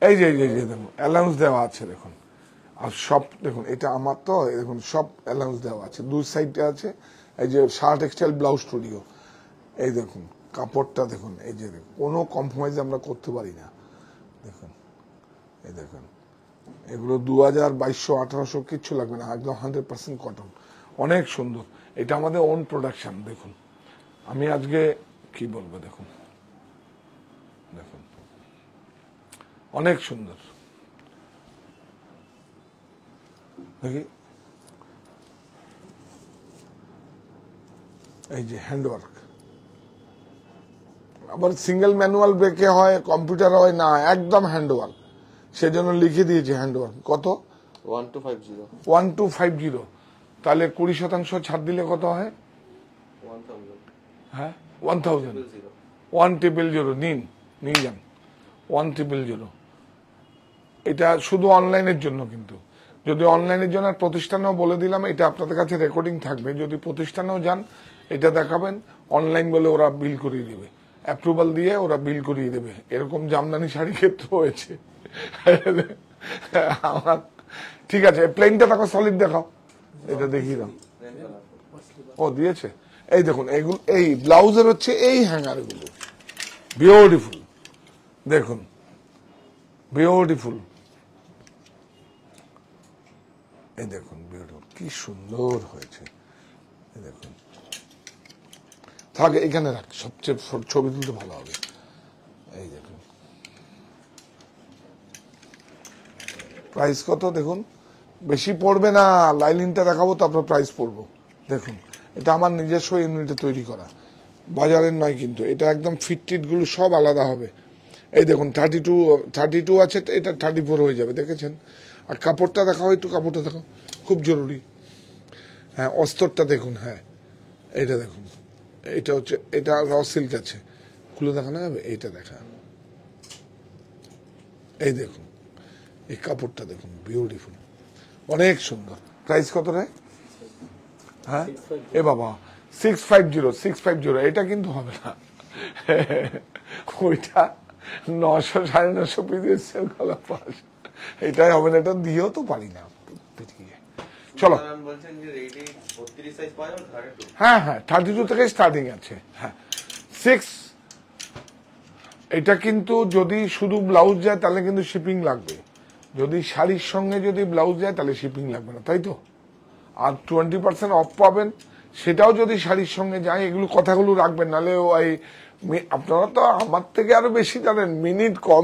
S1: এই যে দেখুন অ্যালাউন্স দেওয়া আছে, দেখুন। আর সব দেখুন, এটা আমার তো, দেখুন সব অ্যালাউন্স দেওয়া আছে, 2 সাইডে আছে। এই যে শার্ট টেক্সটাইল ব্লাউজ স্টুডিও, এই দেখুন কাপড়টা দেখুন, এই যে কোনো কম্প্রোমাইজ আমরা করতে পারি না। দেখুন এই দেখুন, এগুলো 2000, 2200, 1800 কিচ্ছু লাগবে না, একদম 100% কটন, অনেক সুন্দর। এটা আমাদের ওন প্রোডাকশন। দেখুন আমি আজকে কি বলবো, দেখুন দেখুন অনেক সুন্দর। দেখি এই যে হ্যান্ডওয়ার্ক, আবার সিঙ্গেল ম্যানুয়াল ব্রেকে হয়, কম্পিউটার হয় না, একদম হ্যান্ডওয়ার্ক। সেজন্য লিখে দিয়েছি হ্যান্ডওয়ার্ক। কত? 1250। তাহলে 20% ছাড় দিলে কত হয়?
S3: 1000।
S1: হ্যাঁ 1000, 1000 নিন, নিয়ে যান 1000। এটা শুধু অনলাইনের জন্য, কিন্তু যদি অনলাইনের জন্য আর প্রতিষ্ঠানেও বলে দিলাম, এটা আপনাদের কাছে রেকর্ডিং থাকবে, যদি প্রতিষ্ঠানেও যান এটা দেখাবেন, অনলাইন বলে ওরা বিল করিয়ে দেবে, অ্যাপ্রুভাল দিয়ে ওরা বিল করিয়ে দেবে। এরকম জামদানি শাড়ি ক্ষেত্র হয়েছে আমার। ঠিক আছে, প্লেনটা দেখো, সলিড দেখাও, এটা দেখিয়ে দাও। ও দিয়েছে, এই দেখুন এইগুলো, এই ব্লাউজের হচ্ছে এই হ্যাঙ্গার গুলো, বিউটিফুল, দেখুন বিউটিফুল, এই দেখুন বিউটিফুল, কি সুন্দর হয়েছে। এই দেখুন, থাকে এখানে রাখ, সবচেয়ে ছবি তুলতে ভালো হবে। এই দেখুন প্রাইস কত দেখুন, বেশি পড়বে না, লাইনিংটা দেখাবো তারপর প্রাইস পড়বো। দেখুন এটা আমার নিজস্ব ইউনিটে তৈরি করা, বাজারের নয় কিন্তু, এটা একদম ফিট গুলো সব আলাদা হবে। এই দেখুন 32 আছে, এটা 34 হয়ে যাবে, দেখেছেন? আর কাপড়টা দেখাও, একটু কাপড়টা দেখাও, খুব জরুরি। হ্যাঁ, অস্তরটা দেখুন, হ্যাঁ এইটা দেখুন, এটা হচ্ছে, এটা র সিল্ক আছে, খুলে দেখানো যাবে, এইটা দেখা, এই দেখুন এই কাপড়টা দেখুন, বিউটিফুল, অনেক সুন্দর। প্রাইস কত রে? হ্যাঁ এ বাবা, 650, এটা কিন্তু হবে না, ওইটা 900 950 পিসের সেল করা পাস, এটাই হবে না, এটা দিয়েও তো পারি না। চলো,
S3: বলছেন যে রেডি 32 সাইজ পাওয়া যাবে 32?
S1: হ্যাঁ হ্যাঁ 32 থেকে স্টার্টিং আছে। হ্যাঁ 6, এটা কিন্তু যদি শুধু ব্লাউজ যায় তাহলে কিন্তু শিপিং লাগবে, যদি শাড়ির সঙ্গে যদি ব্লাউজ যায় তাহলে শিপিং লাগবে না, তাই তো? আর 20% অফ পাবেন, সেটাও যদি শাড়ির সঙ্গে যায়। এগুলো কথাগুলো রাখবেন, নাহলে ওই আপনারা তো আমার থেকে আরো বেশি জানেন,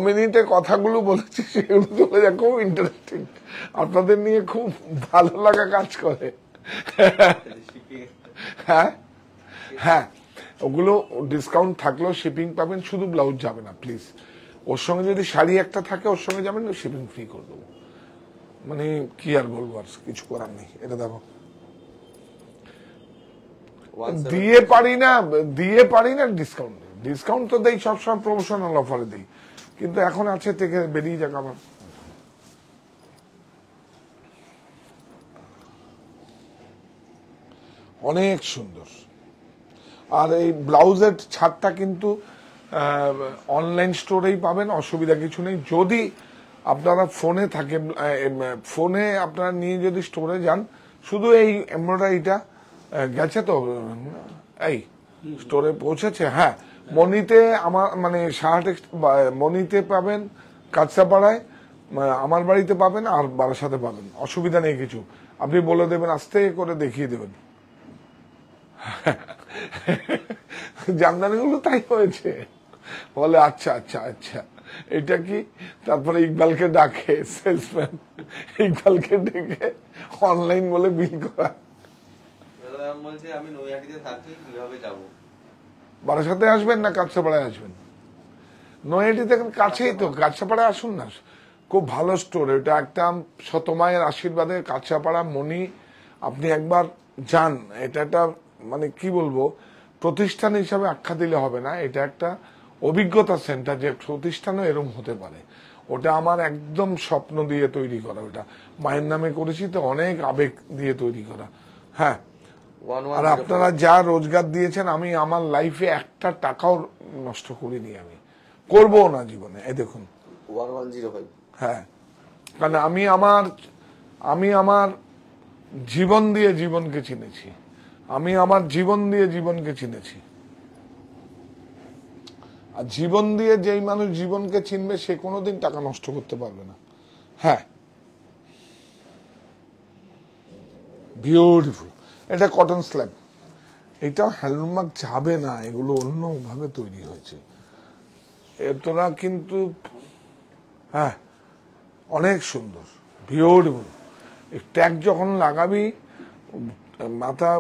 S1: মিনিটে কথাগুলো বলেছি, সেগুলো চলে যায়, খুব ইন্টারেস্টিং, আপনাদের নিয়ে খুব ভালো লাগা কাজ করে। হ্যাঁ হ্যাঁ, ওগুলো ডিসকাউন্ট থাকলেও শিপিং পাবেন, শুধু ব্লাউজ যাবে না প্লিজ। ওর সঙ্গে যদি শাড়ি একটা থাকে ওর সঙ্গে যাবেন, শিপিং ফ্রি করে দেবো। মানে কি আর বলবো, আর কিছু করার নেই। এটা দেখো, দিয়ে পারি না ডিসকাউন্ট তো দেই সবসময়, প্রমোশনাল অফারে দেই, কিন্তু এখন আছে থেকে বেরিয়ে যাক আমার। অনেক সুন্দর। আর এই ব্লাউজের ছাড়টা কিন্তু অনলাইন স্টোরেই পাবেন, অসুবিধা কিছু নেই। যদি আপনারা ফোনে থাকে, ফোনে আপনারা নিয়ে যদি স্টোরে যান, শুধু এই এমব্রয়ডারিটা গেছে তো, এই স্টোরে পৌঁছেছে। হ্যাঁ, মনিতে আমার মানে মনিতে পাবেন, কাঁচরাপাড়ায় আমার বাড়িতে পাবেন, আর বারাসাতে পাবেন, অসুবিধা নেই কিছু। আপনি বলে দেবেন, আস্তে করে দেখিয়ে দেবেন। জামদানিগুলো তাই হয়েছে, বলে আচ্ছা আচ্ছা আচ্ছা এটা কি, তারপরে ইকবালকে ডাকে, সেলসম্যান ইকবালকে ডেকে অনলাইন বলে বিল করা।
S3: বলছে আমি নৈহাটিতে থাকি, কিভাবে যাব?
S1: বারাসাতে আসবেন না কাঁচরাপাড়ায় আসবেন? নৈহাটি থেকে কাছেই তো, কাঁচরাপাড়ায় আসুন না, খুব ভালো স্টোর এটা, একটা শতমায়ের আশীর্বাদে কাঁচরাপাড়া মনি। আপনি একবার যান, এটা একটা মানে কি বলবো, প্রতিষ্ঠান হিসাবে আখ্যা দিলে হবে না, এটা একটা অভিজ্ঞতা সেন্টার, যে প্রতিষ্ঠানও এরকম হতে পারে। ওটা আমার একদম স্বপ্ন দিয়ে তৈরি করা, ওটা মায়ের নামে করেছি তো, অনেক আবেগ দিয়ে তৈরি করা। হ্যাঁ, আর আপনারা যা রোজগার দিয়েছেন, আমি আমার লাইফে একটা টাকাও নষ্ট করিনি, আমি করবো না জীবনে। এই দেখুন
S3: 1105।
S1: হ্যাঁ, কারণ আমি আমার জীবন দিয়ে জীবনকে চিনেছি, আমি আমার জীবন দিয়ে জীবনকে চিনেছি। আর জীবন দিয়ে যেই মানুষ জীবনকে চিনবে, সে কোনোদিন টাকা নষ্ট করতে পারবে না। হ্যাঁ, বিউটিফুল, এটা কটন স্ল্যাব, এটা হ্যান্ডলুম মার্ক যাবে না, এগুলো অন্যভাবে তৈরি হয়েছে। এতটা কিন্তু হ্যাঁ অনেক সুন্দর, বিউটিফুল। ট্যাগ যখন লাগাবি, মাথা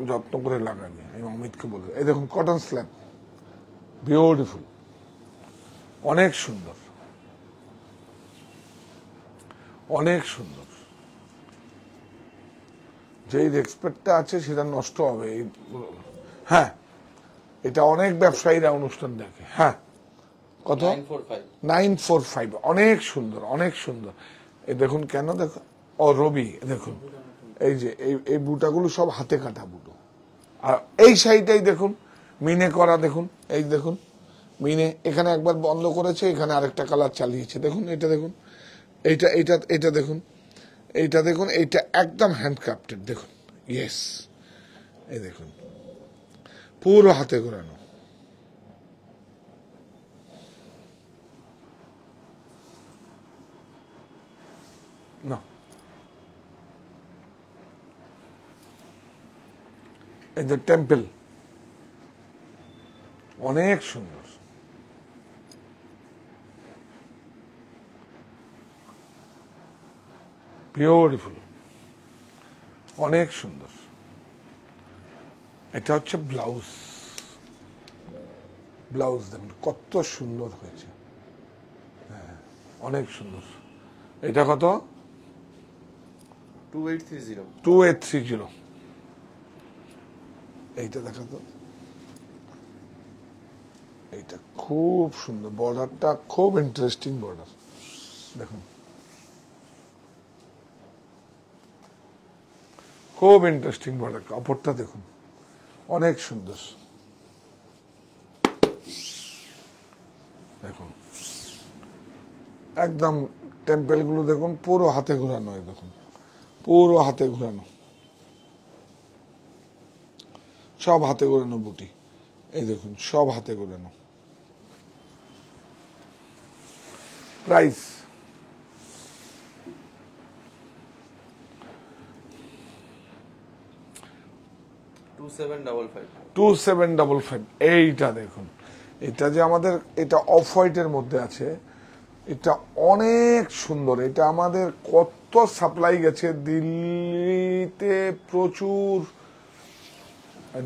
S1: যত্ন করে লাগাবি, আমি অমিতকে বলে। এই দেখুন কটন স্ল্যাব, বিউটিফুল, অনেক সুন্দর, অনেক সুন্দর। যেই রেসপেক্টটা আছে সেটা নষ্ট হবে। হ্যাঁ, এটা অনেক ব্যবসায়ীরা অনুষ্ঠান দেখে। হ্যাঁ, কত?
S3: 945
S1: 945। অনেক সুন্দর, অনেক সুন্দর। এই দেখুন, কেন দেখো, ও রবি, দেখুন এই যে এই বুটাগুলো সব হাতে কাটা বুটো। আর এই সাইডটাই দেখুন মিনে করা, দেখুন এই দেখুন মিনে, এখানে একবার বন্ধ করেছে, এখানে আরেকটা কালার চালিয়েছে, দেখুন এটা দেখুন, এটা দেখুন, এইটা দেখুন, এইটা একদম হ্যান্ডক্রাফটেড, দেখুন, ইয়েস, এই দেখুন পুরো হাতে ঘোরানো। না, এই যে টেম্পল, অনেক সুন্দর, বিউটিফুল, অনেক সুন্দর। এটা হচ্ছে ব্লাউজ, ব্লাউজ দেখুন কত সুন্দর হয়েছে, হ্যাঁ অনেক সুন্দর। এটা কত?
S3: 2830
S1: 2830। এইটা দেখাতো, এইটা খুব সুন্দর, বর্ডারটা খুব ইন্টারেস্টিং বর্ডার, দেখুন খুব ইন্টারেস্টিং বর্ডার। কাপড়টা দেখুন অনেক সুন্দর, দেখুন একদম টেম্পেল গুলো দেখুন পুরো হাতে ঘোরানো, দেখুন পুরো হাতে ঘোরানো, সব হাতে ঘোরানো বুটি, এই দেখুন সব হাতে ঘোরানো। প্রাইস 2755। এইটা দেখুন, এটা যে আমাদের, এটা অফ হোয়াইটের মধ্যে আছে, এটা অনেক সুন্দর। এটা আমাদের কত সাপ্লাই গেছে দিল্লিতে, প্রচুর,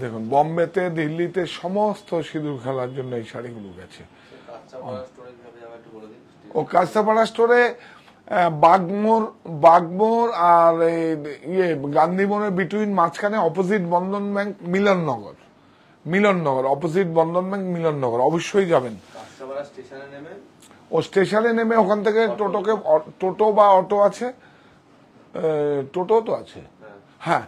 S1: দেখুন বম্বেতে, দিল্লিতে, সমস্ত সিঁদুর খেলার জন্য এই শাড়িগুলো গেছে। ও কাস্তাপাড়া স্টোরে বাগমোর আর গান্ধী মোড়ের বিটুইন, মাঝখানে অপোজিট বন্ধন ব্যাংক, মিলননগর অপোজিট বন্ধন ব্যাংক, মিলননগর, অবশ্যই যাবেন। ও স্টেশনে নেমে ওখান থেকে টোটো বা অটো আছে, টোটো তো আছে, হ্যাঁ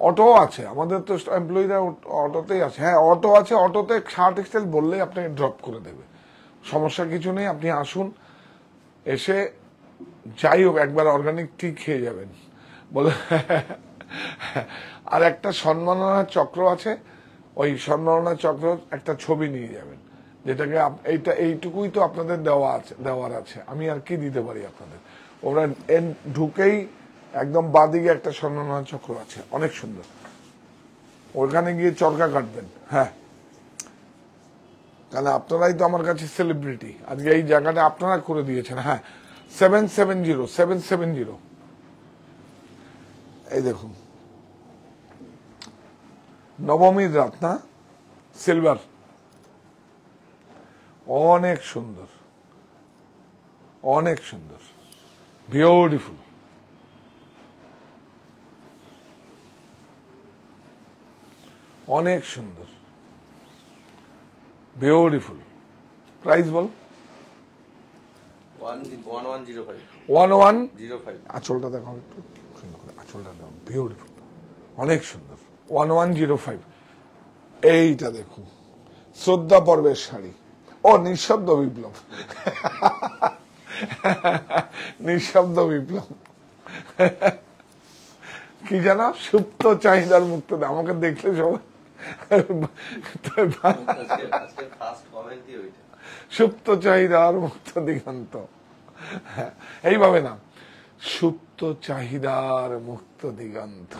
S1: অটো আছে, আমাদের তো এমপ্লয়িরা অটোতেই আছে, হ্যাঁ অটো আছে, অটোতে শার্ট এক্সেল বললেই আপনাকে ড্রপ করে দেবে, সমস্যা কিছু নেই। আপনি আসুন, এসে যাই হোক একবার অর্গানিক টি খেয়ে যাবেন বলে। আর একটা সম্মাননা চক্র আছে, ওই সম্মাননা চক্র একটা ছবি নিয়ে যাবেন, যেটাকে এইটুকুই তো আপনাদের দেওয়ার আছে, আমি আর কি দিতে পারি আপনাদের। ওরা ঢুকেই একদম বাদিকে একটা সম্মাননা চক্র আছে, অনেক সুন্দর, ওখানে গিয়ে চরকা কাটবেন। হ্যাঁ, কারণ আপনারাই তো আমার কাছে সেলিব্রিটি, আজকে এই জায়গাটা আপনারা করে দিয়েছেন। হ্যাঁ, 770। এই দেখুন নবমীর রাত না, সিলভার, অনেক সুন্দর, অনেক সুন্দর, বিউটিফুল, অনেক সুন্দর, বিউটিফুল। প্রাইস বল? 1105। আঁচলটা দেখো একটু সুন্দর করে, আঁচলটা দেখো বিউটিফুল, অনেক সুন্দর, 1105। এইটা দেখুন শ্রদ্ধা পর্বের শাড়ি, ও নিঃশব্দ বিপ্লব, নিঃশব্দ বিপ্লব, কি জানা, সুপ্ত চাহিদার মুক্ত। আমাকে দেখলে সবাই সুপ্ত চাহিদার মুক্ত দিগন্ত, এইভাবে না, সুপ্ত চাহিদার মুক্ত দিগন্ত,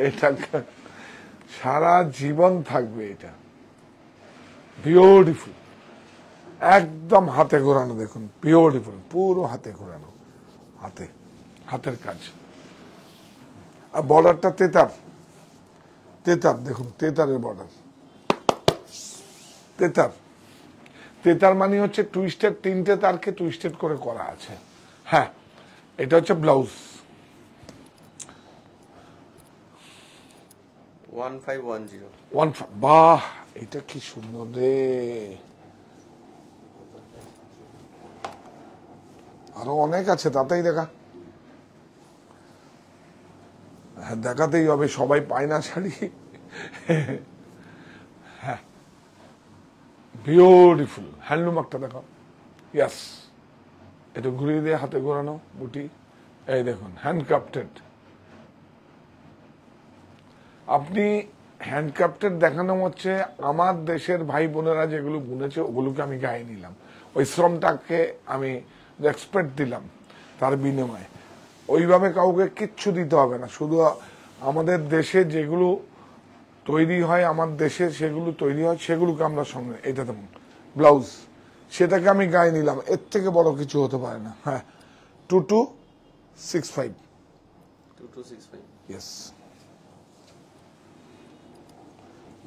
S1: এটা সারা জীবন থাকবে। এটা বিউটিফুল, একদম হাতে ঘোরানো, দেখুন বিউটিফুল, পুরো হাতে ঘোরানো, হাতের কাজ। আর বর্ডারটা তেতার, দেখুন তেতারের বর্ডার, তেতার মানে হচ্ছে টুইস্টেড, 3টে তারকে টুইস্টেড করে করা আছে। হ্যাঁ, এটা হচ্ছে ব্লাউজ,
S3: 1510।
S1: বাহ, এটা কি সুন্দর রে, আরো অনেক আছে, তাতেই দেখা। হ্যাঁ, দেখাতেই হবে, সবাই পায় না শাড়ি। হ্যাঁ, বিউটিফুল হ্যান্ডলুম একটা দেখাও। ইয়াস, এটা ঘুরিয়ে দিয়ে হাতে ঘোরানো বুটি, এই দেখুন হ্যান্ডক্রাফটেড। আপনি হ্যান্ডক্রাফটেড দেখানো হচ্ছে আমার দেশের ভাই বোনেরা যেগুলো বুনেছে ওগুলোকে আমি গায়ে নিলাম, ওই শ্রমটাকে আমি রেসপেক্ট দিলাম তার বিনিময়ে। ওইভাবে কাউকে কিচ্ছু দিতে হবে না, শুধু আমাদের দেশে যেগুলো তৈরি হয়, আমার দেশে সেগুলো তৈরি হয়, সেগুলোকে আমরা সঙ্গে, এটা তেমন ব্লাউজ, সেটাকে আমি গায়ে নিলাম, এর থেকে বড় কিছু হতে পারে না। হ্যাঁ, 2265।
S3: 2265।
S1: ইয়েস,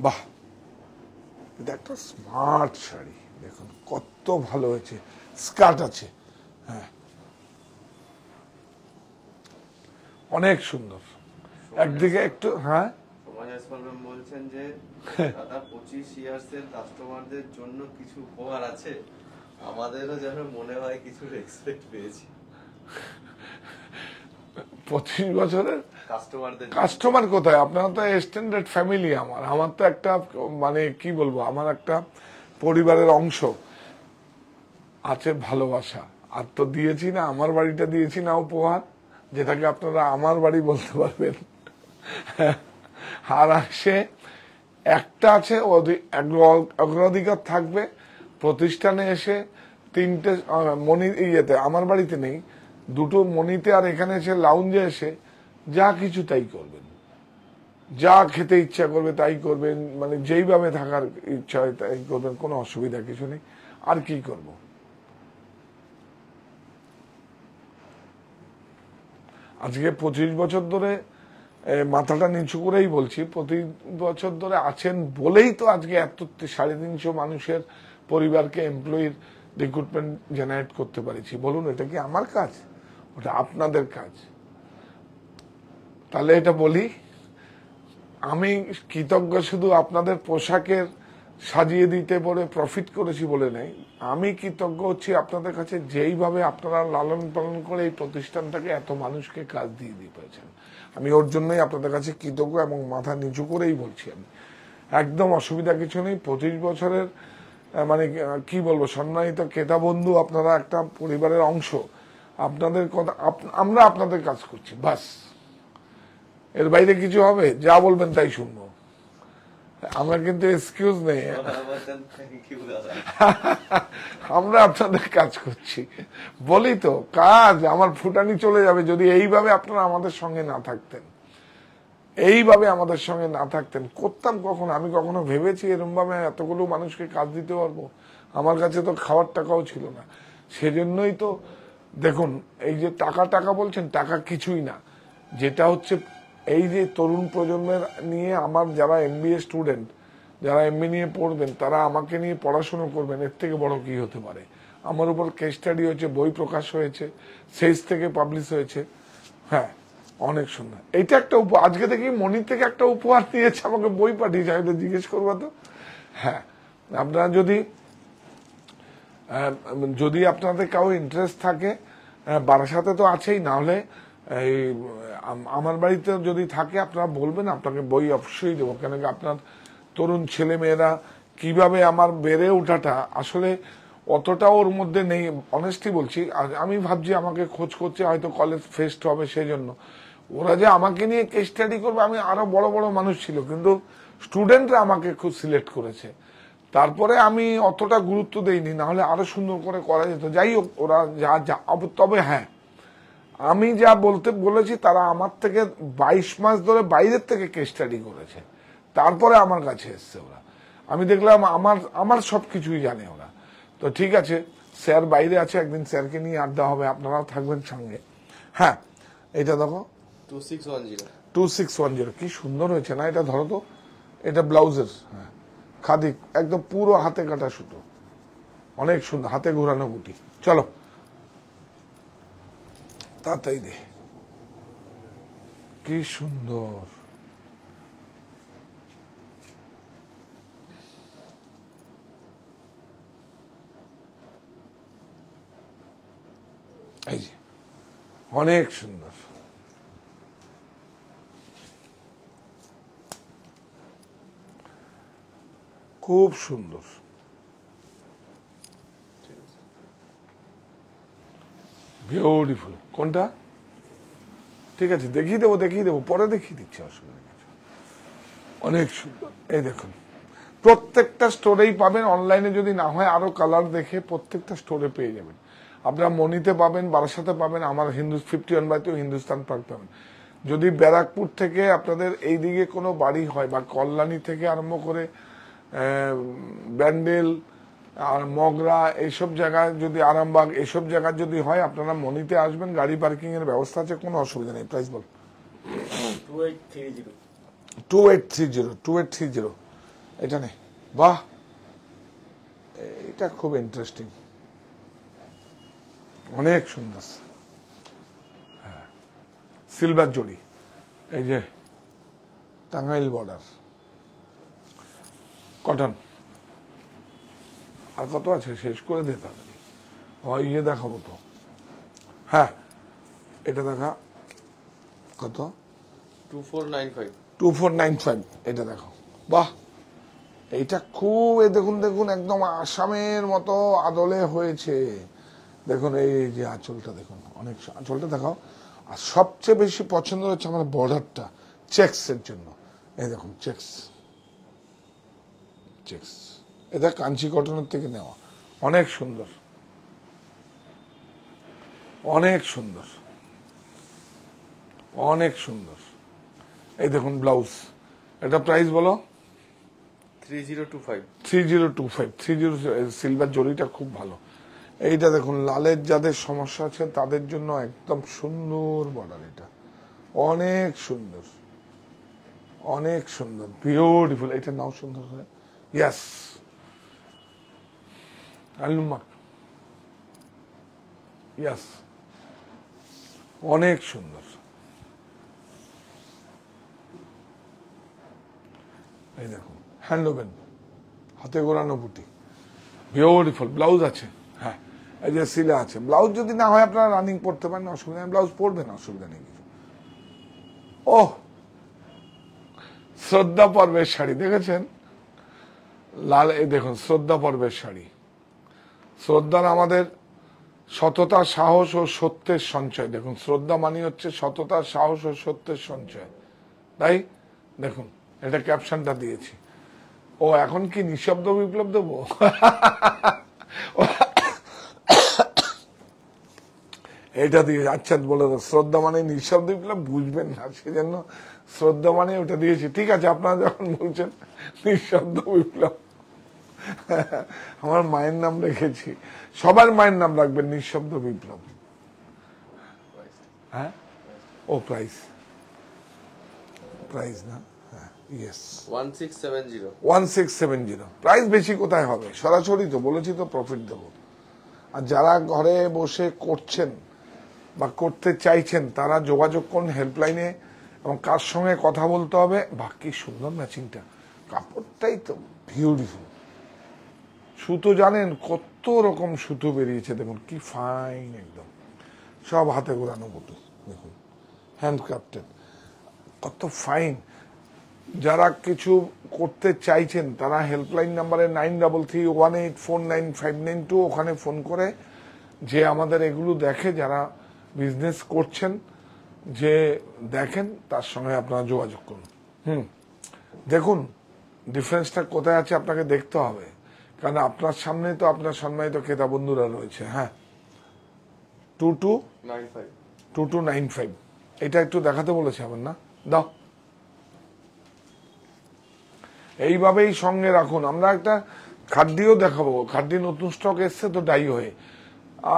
S1: বাহ, এটা একটা স্মার্ট শাড়ি, দেখুন কত ভালো হয়েছে, স্কার্ট আছে। হ্যাঁ, অনেক সুন্দর। একদিকে একটু, হ্যাঁ
S3: সমাজ ম্যাম বলছেন যে দাদা 25 ইয়ার্স এর কাস্টমারদের জন্য কিছু উপহার আছে, আমাদেরও যেন মনে হয় কিছু রেসপেক্ট পেয়েছি
S1: 25 বছরের
S3: কাস্টমারদের।
S1: কাস্টমার কোথায়, আপনারা তো এক্সটেন্ডেড ফ্যামিলি। আমার তো একটা, মানে কি বলবো, আমার একটা পরিবারের অংশ আছে, ভালোবাসা। আর তো দিয়েছি না, আমার বাড়িটা দিয়েছি না উপহার, যেটাকে আপনারা আমার বাড়ি বলতে পারবেন। আর আসে একটা আছে, অগ্রাধিকার থাকবে প্রতিষ্ঠানে এসে 3টে মনি, ইয়েতে আমার বাড়িতে নেই, 2টো মনিতে, আর এখানে এসে লাউঞ্জে এসে যা কিছু তাই করবেন, যা খেতে ইচ্ছা করবে তাই করবেন, মানে যেইভাবে থাকার ইচ্ছা হয় তাই করবেন, কোনো অসুবিধা কিছু নেই। আর কি করব, আজকে 25 বছর ধরে মাথাটা নিচু করেই বলছি, 25 বছর ধরে আছেন বলেই তো আজকে এত 350 মানুষের পরিবারকে এমপ্লয়ির রিক্রুটমেন্ট জেনারেট করতে পারেছি। বলুন, এটা কি আমার কাজ? ওটা আপনাদের কাজ। তাহলে এটা বলি, আমি কৃতজ্ঞ শুধু আপনাদের পোশাকের সাজিয়ে দিতে বলে প্রফিট করেছি বলে নেই, আমি কৃতজ্ঞ হচ্ছি আপনাদের কাছে যেইভাবে আপনারা লালন পালন করে এই প্রতিষ্ঠানটাকে এত মানুষকে কাজ দিয়ে দিয়েছেন। আমি ওর জন্যই আপনাদের কাছে কৃতজ্ঞ এবং মাথা নিচু করেই বলছি। আমি একদম অসুবিধা কিছু নেই। 25 বছরের মানে কি বলবো, সম্মানিত ক্রেতা বন্ধু, আপনারা একটা পরিবারের অংশ, আপনাদের কথা, আমরা আপনাদের কাজ করছি, বাস। এর বাইরে কিছু হবে, যা বলবেন তাই শুনবো, আমরা কিন্তু এক্সকিউজ নেই। আমরা আপনাদের কাজ করছি বলি তো, কাজ আমার ফুটানি চলে যাবে যদি এইভাবে আপনারা আমাদের সঙ্গে না থাকতেন, এইভাবে আমাদের সঙ্গে না থাকতেন। করতাম কখন, আমি কখনো ভেবেছি এরকম ভাবে এতগুলো মানুষকে কাজ দিতে পারবো? আমার কাছে তো খাওয়ার টাকাও ছিল না। সেজন্যই তো দেখুন, এই যে টাকা টাকা বলছেন, টাকা কিছুই না, যেটা হচ্ছে এই যে তরুণ প্রজন্মের নিয়ে আমার যারা MBA স্টুডেন্ট, যারা MBA নিয়ে পড়বেন, তারা আমাকে নিয়ে পড়াশোনা করবেন, এর থেকে বড় কি হতে পারে? আমার উপর কেস স্টাডি হয়েছে, বই প্রকাশ হয়েছে, সেজ থেকে পাবলিশ হয়েছে। হ্যাঁ, অনেক সুন্দর। এইটা একটা আজকে দেখি মনি থেকে একটা উপহার নিয়েছে, আমাকে বই পাঠিয়েছে, আমি তো জিজ্ঞেস করবো তো। হ্যাঁ, আপনারা যদি আপনাদের কাউ ইন্টারেস্ট থাকে, বারাসাতে তো আছেই, না হলে এই আমার বাড়িতে যদি থাকে আপনারা বলবেন, আপনাকে বই অবশ্যই দেবো। কেন কি আপনার তরুণ ছেলে মেয়েরা কিভাবে আমার বেড়ে ওঠাটা আসলে অতটা ওর মধ্যে নেই, অনেস্টলি বলছি। আমি ভাবছি আমাকে খোঁজ করছে, হয়তো কলেজ ফেস্ট হবে সেই জন্য। ওরা যে আমাকে নিয়ে কেস স্টাডি করবে, আমি আরো বড় বড় মানুষ ছিল, কিন্তু স্টুডেন্টরা আমাকে খুব সিলেক্ট করেছে। তারপরে আমি অতটা গুরুত্ব দেইনি, না হলে আরো সুন্দর করে করা যেত। যাই হোক, ওরা যা, তবে হ্যাঁ, আমি যা বলেছি, তারা আমার থেকে 22 মাস ধরে বাইরের থেকে কেস স্টাডি করেছে, তারপরে আমার কাছে এসছে ওরা। আমি দেখলাম আমার সবকিছুই জানে ওরা। তো ঠিক আছে, স্যার বাইরে আছে, একদিন স্যারকে নিয়ে আড্ডা হবে, আপনারাও থাকবেন সঙ্গে। হ্যাঁ, এটা দেখো 2610, কি সুন্দর হয়েছে না? এটা ধরো তো, এটা ব্লাউজের, হ্যাঁ, খাদি, একদম পুরো হাতে কাটা সুতো, অনেক সুন্দর, হাতে ঘোরানো বুটি। চলো তাতেই দে, কি সুন্দর। এই যে অনেক সুন্দর, খুব সুন্দর। বিউটিফুল। কোনটা? ঠিক আছে, দেখিয়ে দেবো, পরে দেখিয়ে দিচ্ছি, অসুবিধা নেই। অনেক সুন্দর। এই দেখুন, প্রত্যেকটা স্টোরেই পাবেন, অনলাইনে যদি না হয় আরো কালার দেখে প্রত্যেকটা স্টোরে পেয়ে যাবেন। আপনারা মনিতে পাবেন, বারাসাতে পাবেন, আমার 51/2 হিন্দুস্তান পার্ক পাবেন। যদি ব্যারাকপুর থেকে আপনাদের এই দিকে কোনো বাড়ি হয়, বা কল্যাণী থেকে আরম্ভ করে ব্যান্ডেল আর মগরা এইসব জায়গায়, যদি আরামবাগ এইসব জায়গায় যদি হয়, আপনারা মনিতে আসবেন, গাড়ি পার্কিং এর ব্যবস্থা আছে, কোনো অসুবিধা নেই। প্রাইস বল। 2830 এটা নেই। বাহ, এটা খুব ইন্টারেস্টিং, অনেক সুন্দর। সিলভার জড়ি, এই যে টাঙ্গাইল বর্ডার, কটন। আর কত আছে, শেষ করে দিতে হবে। ইয়ে দেখাবো তো, হ্যাঁ এটা দেখা, কত? 2495। এটা দেখো, বাহ, এইটা খুব, দেখুন একদম আসামের মতো আদলে হয়েছে। দেখুন এই যে আঁচলটা দেখুন, অনেক, আঁচলটা দেখাও। আর সবচেয়ে বেশি পছন্দ হচ্ছে আমার বর্ডারটা, চেক্স এর জন্য। এই দেখুন চেক্স, এটা কাঞ্চি কটনের থেকে নেওয়া, অনেক সুন্দর, অনেক সুন্দর, অনেক সুন্দর। এই দেখুন ব্লাউজ, এটা প্রাইস বলো। 3025। সিলভার জরিটা খুব ভালো। এইটা দেখুন, লালের যাদের সমস্যা আছে তাদের জন্য একদম সুন্দর বর্ডার, এটা অনেক সুন্দর, অনেক সুন্দর, বিউটিফুল। এটা নাও সুন্দর করে, ইয়াস, আলুমাক, ইয়াস, অনেক সুন্দর। এই দেখুন, হ্যান্ড ওভেন, হাতে গোড়ানো বুটি, বিউটিফুল। ব্লাউজ আছে, হ্যাঁ, এই যে সিলা আছে। ব্লাউজ যদি না হয় আপনারা রানিং পড়তে পারেন, অসুবিধা নেই, ব্লাউজ পড়বেন, অসুবিধা নেই কিছু। ও, শ্রদ্ধা পর্বের শাড়ি দেখেছেন, লাল, এই দেখুন শ্রদ্ধা পর্বের শাড়ি। শ্রদ্ধার আমাদের সততা, সাহস ও সত্যের সঞ্চয়। দেখুন, শ্রদ্ধা মানে হচ্ছে সততা, সাহস ও সত্যের সঞ্চয়, তাই দেখুন এটা ক্যাপশনটা দিয়েছি। ও, এখন কি নিঃশব্দ বিপ্লব দেবো? এটা দিয়ে, আচ্ছা বলে দাও, শ্রদ্ধা মানে নিঃশব্দ বিপ্লব বুঝবেন না, সেজন্য শ্রদ্ধা মানে ওটা দিয়েছি। ঠিক আছে, আপনারা যখন বলছেন নিঃশব্দ বিপ্লব, আমার মায়ের নাম রেখেছি, সবার মায়ের নাম রাখবেন নিঃশব্দ বিপ্লব। হ্যাঁ, ও প্রাইস না, হ্যাঁ, ইয়েস, 1670। প্রাইস বেশি কোথায় হবে, সরাসরি তো বলেছি তো প্রফিট দেবো। আর যারা ঘরে বসে করছেন বা করতে চাইছেন তারা যোগাযোগ করুন হেল্পলাইনে, এবং কার সঙ্গে কথা বলতে হবে। বাকি সুন্দর ম্যাচিংটা, কাপড়টাই তো বিউটিফুল। সুতো জানেন কত রকম সুতো বেরিয়েছে, দেখুন কি ফাইন, একদম সব হাতে গোড়ানো বুটি, দেখুন হ্যান্ডক্রাফটেড, কত ফাইন। যারা কিছু করতে চাইছেন তারা হেল্পলাইন নাম্বারে 9331849592, ওখানে ফোন করে যে আমাদের এগুলো দেখে, যারা বিজনেস করছেন যে দেখেন, তার সঙ্গে আপনারা যোগাযোগ করুন। দেখুন ডিফারেন্সটা কোথায় আছে আপনাকে দেখতে হবে, কারণ আপনার সামনে তো আপনার সম্মানিত ক্রেতা বন্ধুরা রয়েছে। হ্যাঁ, 2295, এটা একটু দেখাতে বলেছে আমার, না দাও, এইভাবেই সঙ্গে রাখুন। আমরা একটা খাদ্যিও দেখাবো, খাদ্যি নতুন স্টক এসছে তো ডাই হয়ে,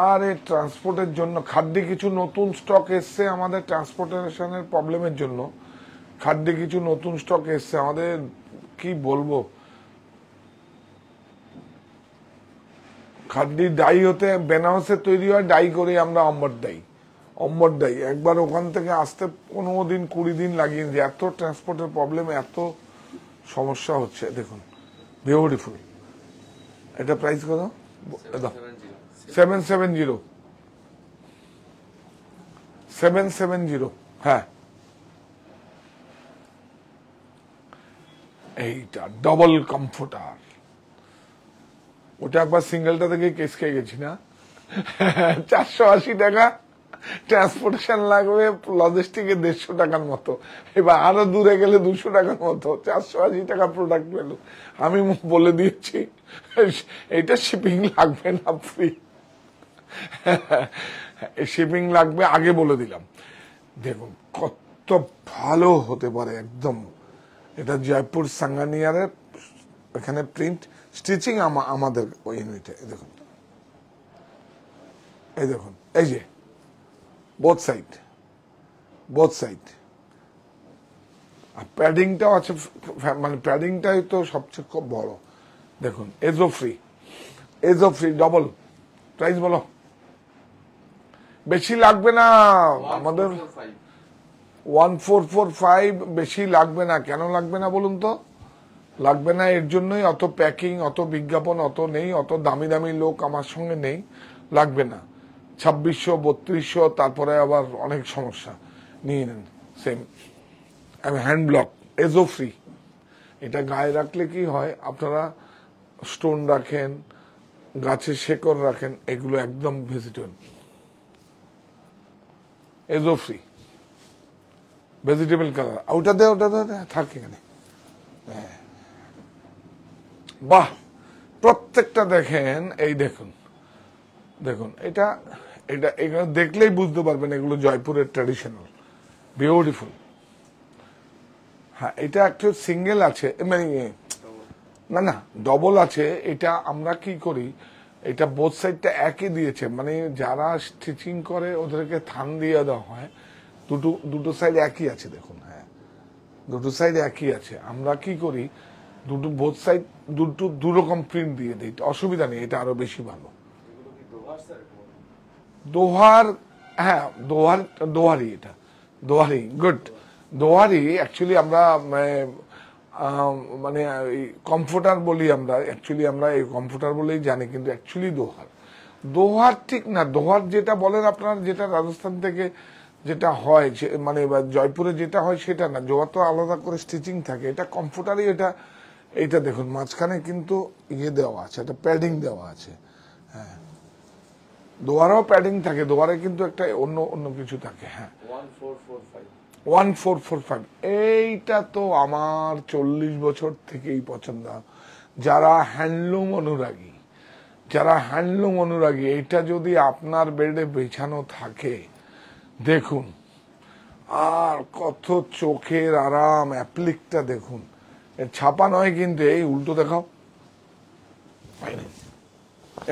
S1: আর এই ট্রান্সপোর্টের জন্য খাদ্যি কিছু নতুন স্টক এসছে, আমাদের ট্রান্সপোর্টেশনের প্রবলেমের জন্য খাদ্যি কিছু নতুন স্টক এসছে। আমাদের কি বলবো, খাদ্যি ডাই হতে বেনারসে তৈরি হয়, ডাই করে আমরা অম্বর ডাই একবার ওখান থেকে আসতে 15 দিন 20 দিন লাগিয়ে, এত ট্রান্সপোর্টের প্রবলেম, এত সমস্যা হচ্ছে। দেখুন বিউটিফুল, এটা প্রাইস কত? 770। 770, হ্যাঁ এইটা ডবল কমফোর্টার। ওটা একবার সিঙ্গেলটা থেকে কেস খেয়ে গেছি না। 480 টাকা ট্রান্সপোর্টেশন লাগবে, লজিস্টিকে 150 টাকার মতো, এবার আরো দূরে গেলে 200 টাকার মতো, 480 টাকা প্রোডাক্ট ভ্যালু। আমি বলে দিচ্ছি এটা শিপিং লাগবে না, ফ্রি শিপিং লাগবে, আগে বলে দিলাম। দেখুন কত ভালো হতে পারে একদম। এটা জয়পুর সাঙ্গানিয়ারের এখানে প্রিন্ট, স্টিচিং আমাদের ওই ইউনিটে। দেখুন এই দেখুন, এই যে বোথ সাইড আর প্যাডিংটাও আছে, মানে প্যাডিংটাই তো সবচেয়ে খুব বড়। দেখুন এজো ফ্রি ডবল। প্রাইস বলো, বেশি লাগবে না আমাদের। 1445, বেশি লাগবে না। কেন লাগবে না বলুন তো? লাগবে না এর জন্যই অত প্যাকিং, অত বিজ্ঞাপন, অত নেই, অত দামি দামি লোক আমার সঙ্গে নেই, লাগবে না। 2600, 3200, তারপরে আবার অনেক সমস্যা। নিয়ে নেন সেম। আমি হ্যান্ড ব্লক এজো ফ্রি। এটা গায়ে রাখলে কি হয়, আপনারা স্টোন রাখেন, গাছের শেকড় রাখেন, এগুলো একদম vegetable. Azo free vegetable colour. ওটা দে থাকে এখানে। বাহ, প্রত্যেকটা দেখেন, এই দেখুন এটা এগুলো দেখলেই বুঝতে পারবেন এগুলো জয়পুরের ট্র্যাডিশনাল, বিউটিফুল। হ্যাঁ, এটা একটু সিঙ্গেল আছে, মানে না ডবল আছে। এটা আমরা কি করি, এটা বোথ সাইডটা একই দিয়েছে, মানে যারা স্টিচিং করে ওদেরকে থান দিয়ে দেওয়া হয়। দুটো সাইড একই আছে, দেখুন। হ্যাঁ, দুটো সাইড একই আছে। আমরা কি করি, বোথ সাইড দু রকম প্রিন্ট দিয়ে দিই, অসুবিধা নেই, এটা আরো বেশি ভালো। দোহার, হ্যাঁ দোহারি, এটা দোহারি, গুড। দোহারি অ্যাকচুয়ালি আমরা মানে কমফোর্টার বলি আমরা, অ্যাকচুয়ালি আমরা এই কমফোর্টার বলেই জানি, কিন্তু অ্যাকচুয়ালি দোহার ঠিক না। দোহার যেটা বলেন আপনার, যেটা রাজস্থান থেকে যেটা হয়, মানে জয়পুরে যেটা হয় সেটা না। দোহার তো আলাদা করে স্টিচিং থাকে, এটা কমফোর্টারই। এটা দেখুন মাঝখানে কিন্তু ইয়ে দেওয়া আছে, একটা প্যাডিং দেওয়া আছে। হ্যাঁ, দোয়ারেও প্যাডিং থাকে, দোয়ারে কিন্তু একটা অন্য কিছু থাকে। হ্যাঁ, 1445। এইটা তো আমার 40 বছর থেকেই পছন্দ। যারা হ্যান্ডলুম অনুরাগী, এটা যদি আপনার বেডে বিছানো থাকে, দেখুন আর কত চোখের আরাম। অ্যাপ্লিকটা দেখুন, এর ছাপা নয় কিন্তু, এই উল্টো দেখাও,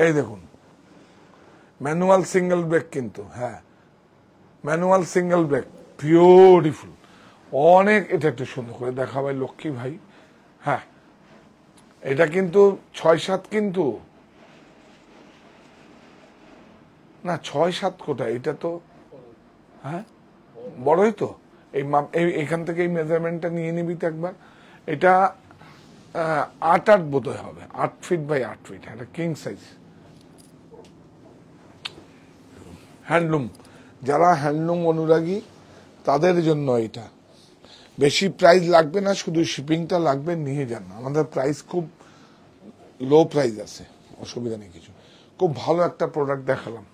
S1: এই দেখুন ম্যানুয়াল সিঙ্গেল ব্রেক কিন্তু। হ্যাঁ, ম্যানুয়াল সিঙ্গেল ব্রেক, বিউটিফুল অনেক। এটা একটু সুন্দর করে দেখা ভাই, লক্ষ্মী ভাই। হ্যাঁ, এটা কিন্তু 6-7, কিন্তু না 6-7 কোথায়, এটা তো হ্যাঁ বড়ই তো। এইখান থেকে এই মেজারমেন্টটা নিয়ে নিবি তো একবার। এটা 8 বোধহয় হবে, 8 ফিট বাই 8 ফিট। এটা কিং সাইজ হ্যান্ডলুম। যারা হ্যান্ডলুম অনুরাগী তাদের জন্য এটা। বেশি প্রাইস লাগবে না, শুধু শিপিংটা লাগবে, নিয়ে যান। আমাদের প্রাইস খুব লো প্রাইস আছে, অসুবিধা নেই কিছু। খুব ভালো একটা প্রোডাক্ট দেখালাম।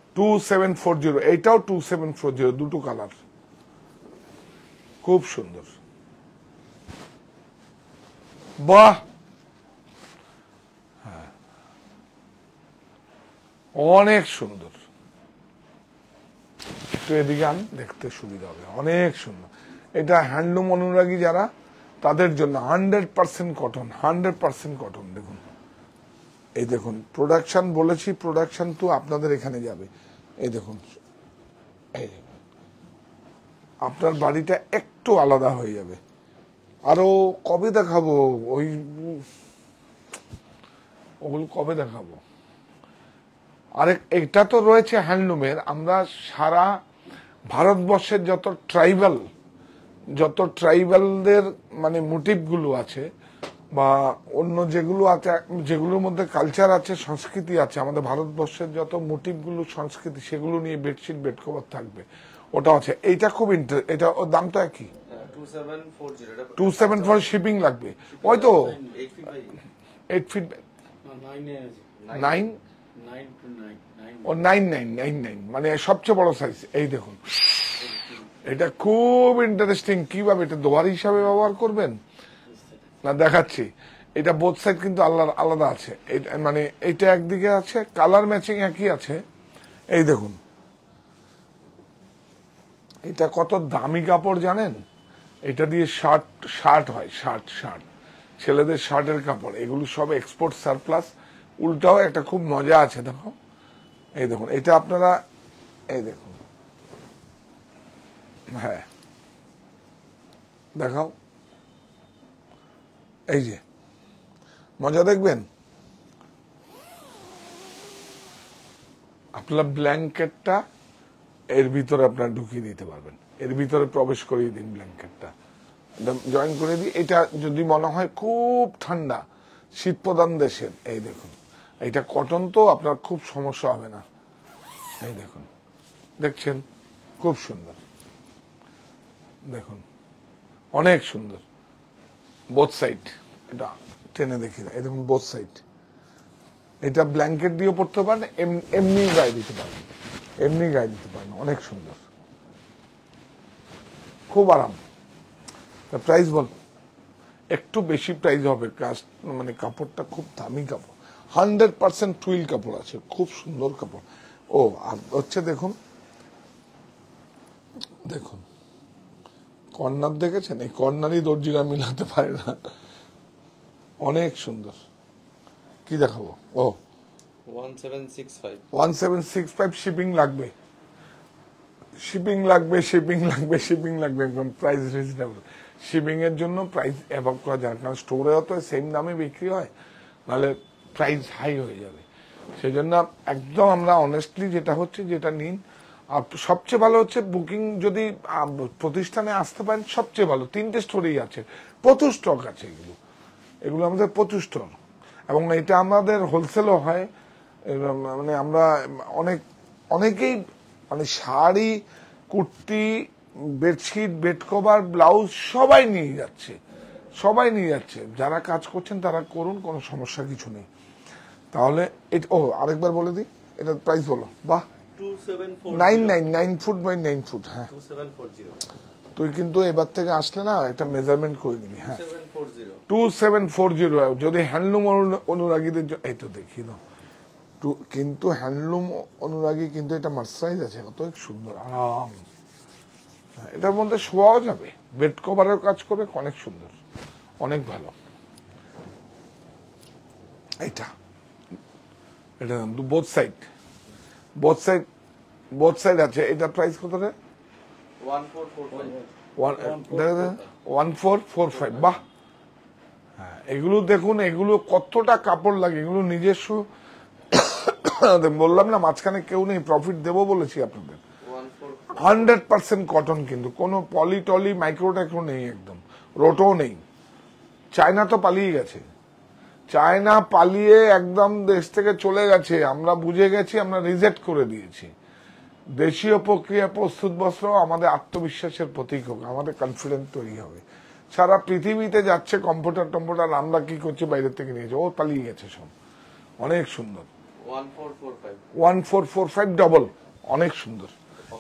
S1: 2740, এইটাও 2740, দুটো কালার, খুব সুন্দর। বাহ, হ্যাঁ অনেক সুন্দর। একটু এদিকে আন, দেখতে সুবিধা হবে, অনেক সুন্দর। এটা হ্যান্ডলুম অনুরাগী যারা, তাদের জন্য 100% কটন, 100% কটন। দেখুন, এই দেখুন প্রোডাকশন বলেছি, প্রোডাকশন তো আপনাদের এখানে যাবে। এই দেখুন, এই আপনার বাড়িটা একটু আলাদা হয়ে যাবে। আরো কবে দেখাবো, ওগুলো কবে দেখাবো। আরেক এটা তো রয়েছে হ্যান্ডলুমের। আমরা সারা ভারতবর্ষের যত ট্রাইবালদের মানে মোটিভ গুলো আছে, বা অন্য যেগুলো আছে, যেগুলোর মধ্যে কালচার আছে, সংস্কৃতি আছে, আমাদের ভারতবর্ষের যত মোটিভগুলো সংস্কৃতি সেগুলো নিয়ে বেডশিট বেড কভার থাকবে, ওটা আছে। এইটা খুব এটা ওর দামটা কি?
S3: 2740
S1: 274 শিপিং লাগবে, ওই তো
S3: 8 feet by
S1: 8 ফিট
S2: না, 9 আছে।
S1: 9
S2: 9 to 9, 9
S1: ও 9999, মানে সবচেয়ে বড় সাইজ। এই দেখুন, এটা খুব ইন্টারেস্টিং। কিভাবে এটা দোয়ার হিসাবে ব্যবহার করবেন না দেখাচ্ছি। এটা বোথ সাইড কিন্তু আলাদা আলাদা আছে, মানে এইটা একদিকে আছে, কালার ম্যাচিং একই আছে। এই দেখুন, এটা কত দামি কাপড় জানেন? এটা দিয়ে শার্ট হয়, শার্ট ছেলেদের শার্টের কাপড়, এগুলো সব এক্সপোর্ট সারপ্লাস। উল্টাও একটা খুব মজা আছে, দেখো। এই দেখুন, এটা আপনারা এই দেখুন, হ্যাঁ দেখাও, এই যে মজা দেখবেন। আপনার ব্ল্যাঙ্কেটটা এর ভিতরে আপনার ঢুকিয়ে দিতে পারবেন, এর ভিতরে প্রবেশ করিয়ে দিন ব্ল্যাঙ্কেটটা, জয়েন করে দিই। এটা যদি মনে হয় খুব ঠান্ডা শীত প্রধান দেশের, এই দেখুন, এটা কটন তো আপনার খুব সমস্যা হবে না। এই দেখুন, দেখছেন, খুব সুন্দর, দেখুন অনেক সুন্দর। বোথ সাইড, এটা টেনে দেখি না, এই দেখুন বোথ সাইড। এটা ব্ল্যাঙ্কেট দিয়ে পড়তে পারেন, এমনি গায়ে দিতে পারেন, এমনি গায়ে দিতে পারেন, অনেক সুন্দর, খুব আরাম। প্রাইস বল, একটু বেশি প্রাইস হবে, মানে কাপড়টা খুব দামি কাপড়, 100% টুইল কাপড় আছে, খুব সুন্দর কাপড়। ও আর হচ্ছে দেখুন, দেখুন কর্নার দেখেছেন? এই কর্নারই দর্জিরা মিলাতে পারে না, অনেক সুন্দর। কি দেখাবো? ও
S3: 1765
S1: 1765 শিপিং লাগবে, একদম প্রাইস রিজনেবল। শিপিং এর জন্য প্রাইস অ্যাভব করা যায়, কারণ স্টোরে তো সেম দামে বিক্রি হয়, নাহলে প্রাইস হাই হয়ে যাবে। সেই জন্য একদম আমরা অনেস্টলি যেটা নিন। আর সবচেয়ে ভালো হচ্ছে বুকিং যদি প্রতিষ্ঠানে আসতে পারেন, সবচেয়ে ভালো। 3টে স্টোরেই আছে, প্রচুর স্টক আছে, এগুলো আমাদের প্রচুর স্টক, এবং এটা আমাদের হোলসেলও হয়। মানে আমরা অনেকেই মানে sari, kurti, bedsheet, bed cover, blouse সবাই নিয়ে যাচ্ছে, যারা কাজ করছেন তারা করুন, কোনো সমস্যা কিছু নেই। তাহলে আরেকবার বলে দিই, এটার প্রাইস বলো। বাহ,
S3: 2740
S1: 9 ফুট বাই 9 ফুট। হ্যাঁ,
S3: 2740
S1: তুই কিন্তু এবার থেকে আসলে না একটা মেজারমেন্ট করে নিবি। হ্যাঁ,
S3: 2740
S1: 2740। যদি হ্যান্ডলুম অনুরাগীদের জন্য, এই তো দেখি দাও, কিন্তু হ্যান্ডলুম অনুরাগী কিন্তু এটা মার্সাইজ আছে, কত সুন্দর, আরাম। এটার মধ্যে শোয়াও যাবে, বেড কভারের কাজ করে, অনেক সুন্দর, অনেক ভালো। এটা বোথ সাইড আছে। এটা প্রাইস কত রে?
S3: 1445
S1: 1445। বাহ, হ্যাঁ, এগুলো দেখুন, এগুলো কতটা কাপড় লাগে, এগুলো নিজস্ব। বললাম না মাঝখানে কেউ নেই, প্রফিট দেবো বলেছি আপনাদের। 100% কটন, কিন্তু কোনো পলি মাইক্রোটাইক্রো নেই, একদম রোটো নেই। চায়না তো পালিয়ে গেছে, চায়না পালিয়ে একদম দেশ থেকে চলে গেছে, আমরা বুঝে গেছি, আমরা রিজেক্ট করে দিয়েছি। দেশীয় প্রক্রিয়া প্রস্তুত বস্ত্র আমাদের আত্মবিশ্বাসের প্রতীক হোক, আমাদের কনফিডেন্স তৈরি হবে। সারা পৃথিবীতে যাচ্ছে কম্পিউটার, আমরা কি করছি? বাইরের থেকে নিয়েছে, ও পালিয়ে গেছে সব। অনেক সুন্দর, 1445 ডবল, অনেক সুন্দর।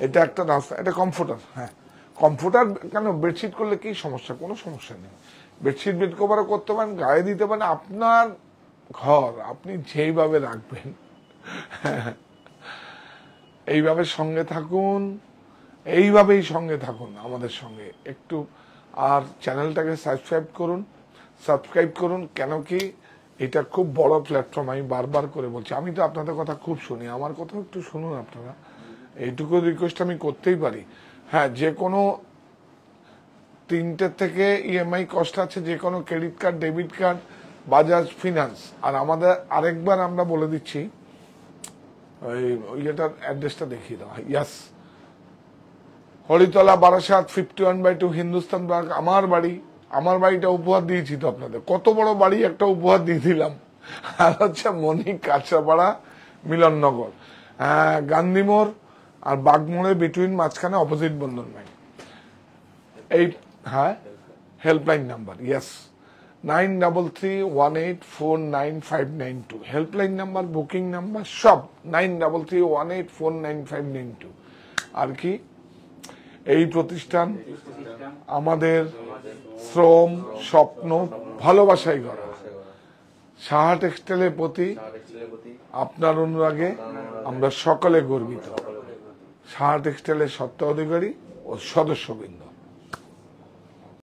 S1: এটা একটা রাস্তা, এটা কমফোর্টার। হ্যাঁ, কমফোর্টার কেন? বেডশিট করলে কি সমস্যা? কোনো সমস্যা নেই। বেডশিট বেড কভারও করতে পারেন, গায়ে দিতে পারেন, আপনার ঘর আপনি যেইভাবে রাখবেন। এইভাবে সঙ্গে থাকুন, এইভাবেই সঙ্গে থাকুন আমাদের সঙ্গে একটু। আর চ্যানেলটাকে সাবস্ক্রাইব করুন, কেন কি এটা খুব বড় প্ল্যাটফর্ম, আমি বারবার করে বলছি। আমি তো আপনাদের কথা খুব শুনি, আমার কথা একটু শুনুন আপনারা, এইটুকু রিকোয়েস্ট আমি করতেই পারি। হ্যাঁ, যে কোনো 3টে থেকে ইএমআই কস্ট আছে, যে কোনো credit card, debit card, Bajaj finance. আর আমাদের আরেকবার আমরা বলে দিচ্ছি, ওইটার অ্যাড্রেসটা দেখিয়ে দাও। ইয়াস, হরিতলা, বারাসাত, 51/2 হিন্দুস্তান ব্যাংক আমার বাড়ি। আমার বাড়িটা উপহার দিয়েছি তো আপনাদের, কত বড় বাড়ি একটা উপহার দিয়ে দিলাম। আর হচ্ছে মনিক কাঁচরাপাড়া মিলননগর, গান্ধী মোড় আর বাগমোড়ের বিটুইন, মাঝখানে অপোজিট বন্ধন ব্যাংক। এই হ্যাঁ helpline number, yes 9331849592, helpline number, booking number সব 9331849592। আর কি এই প্রতিষ্ঠান আমাদের শ্রম, স্বপ্ন, ভালোবাসাই গড়া। সাহা টেক্সটাইলের প্রতি আপনার অনুরাগে আমরা সকলে গর্বিত। সাহা টেক্সটাইলের সত্ত্ব অধিকারী ও সদস্যবৃন্দ।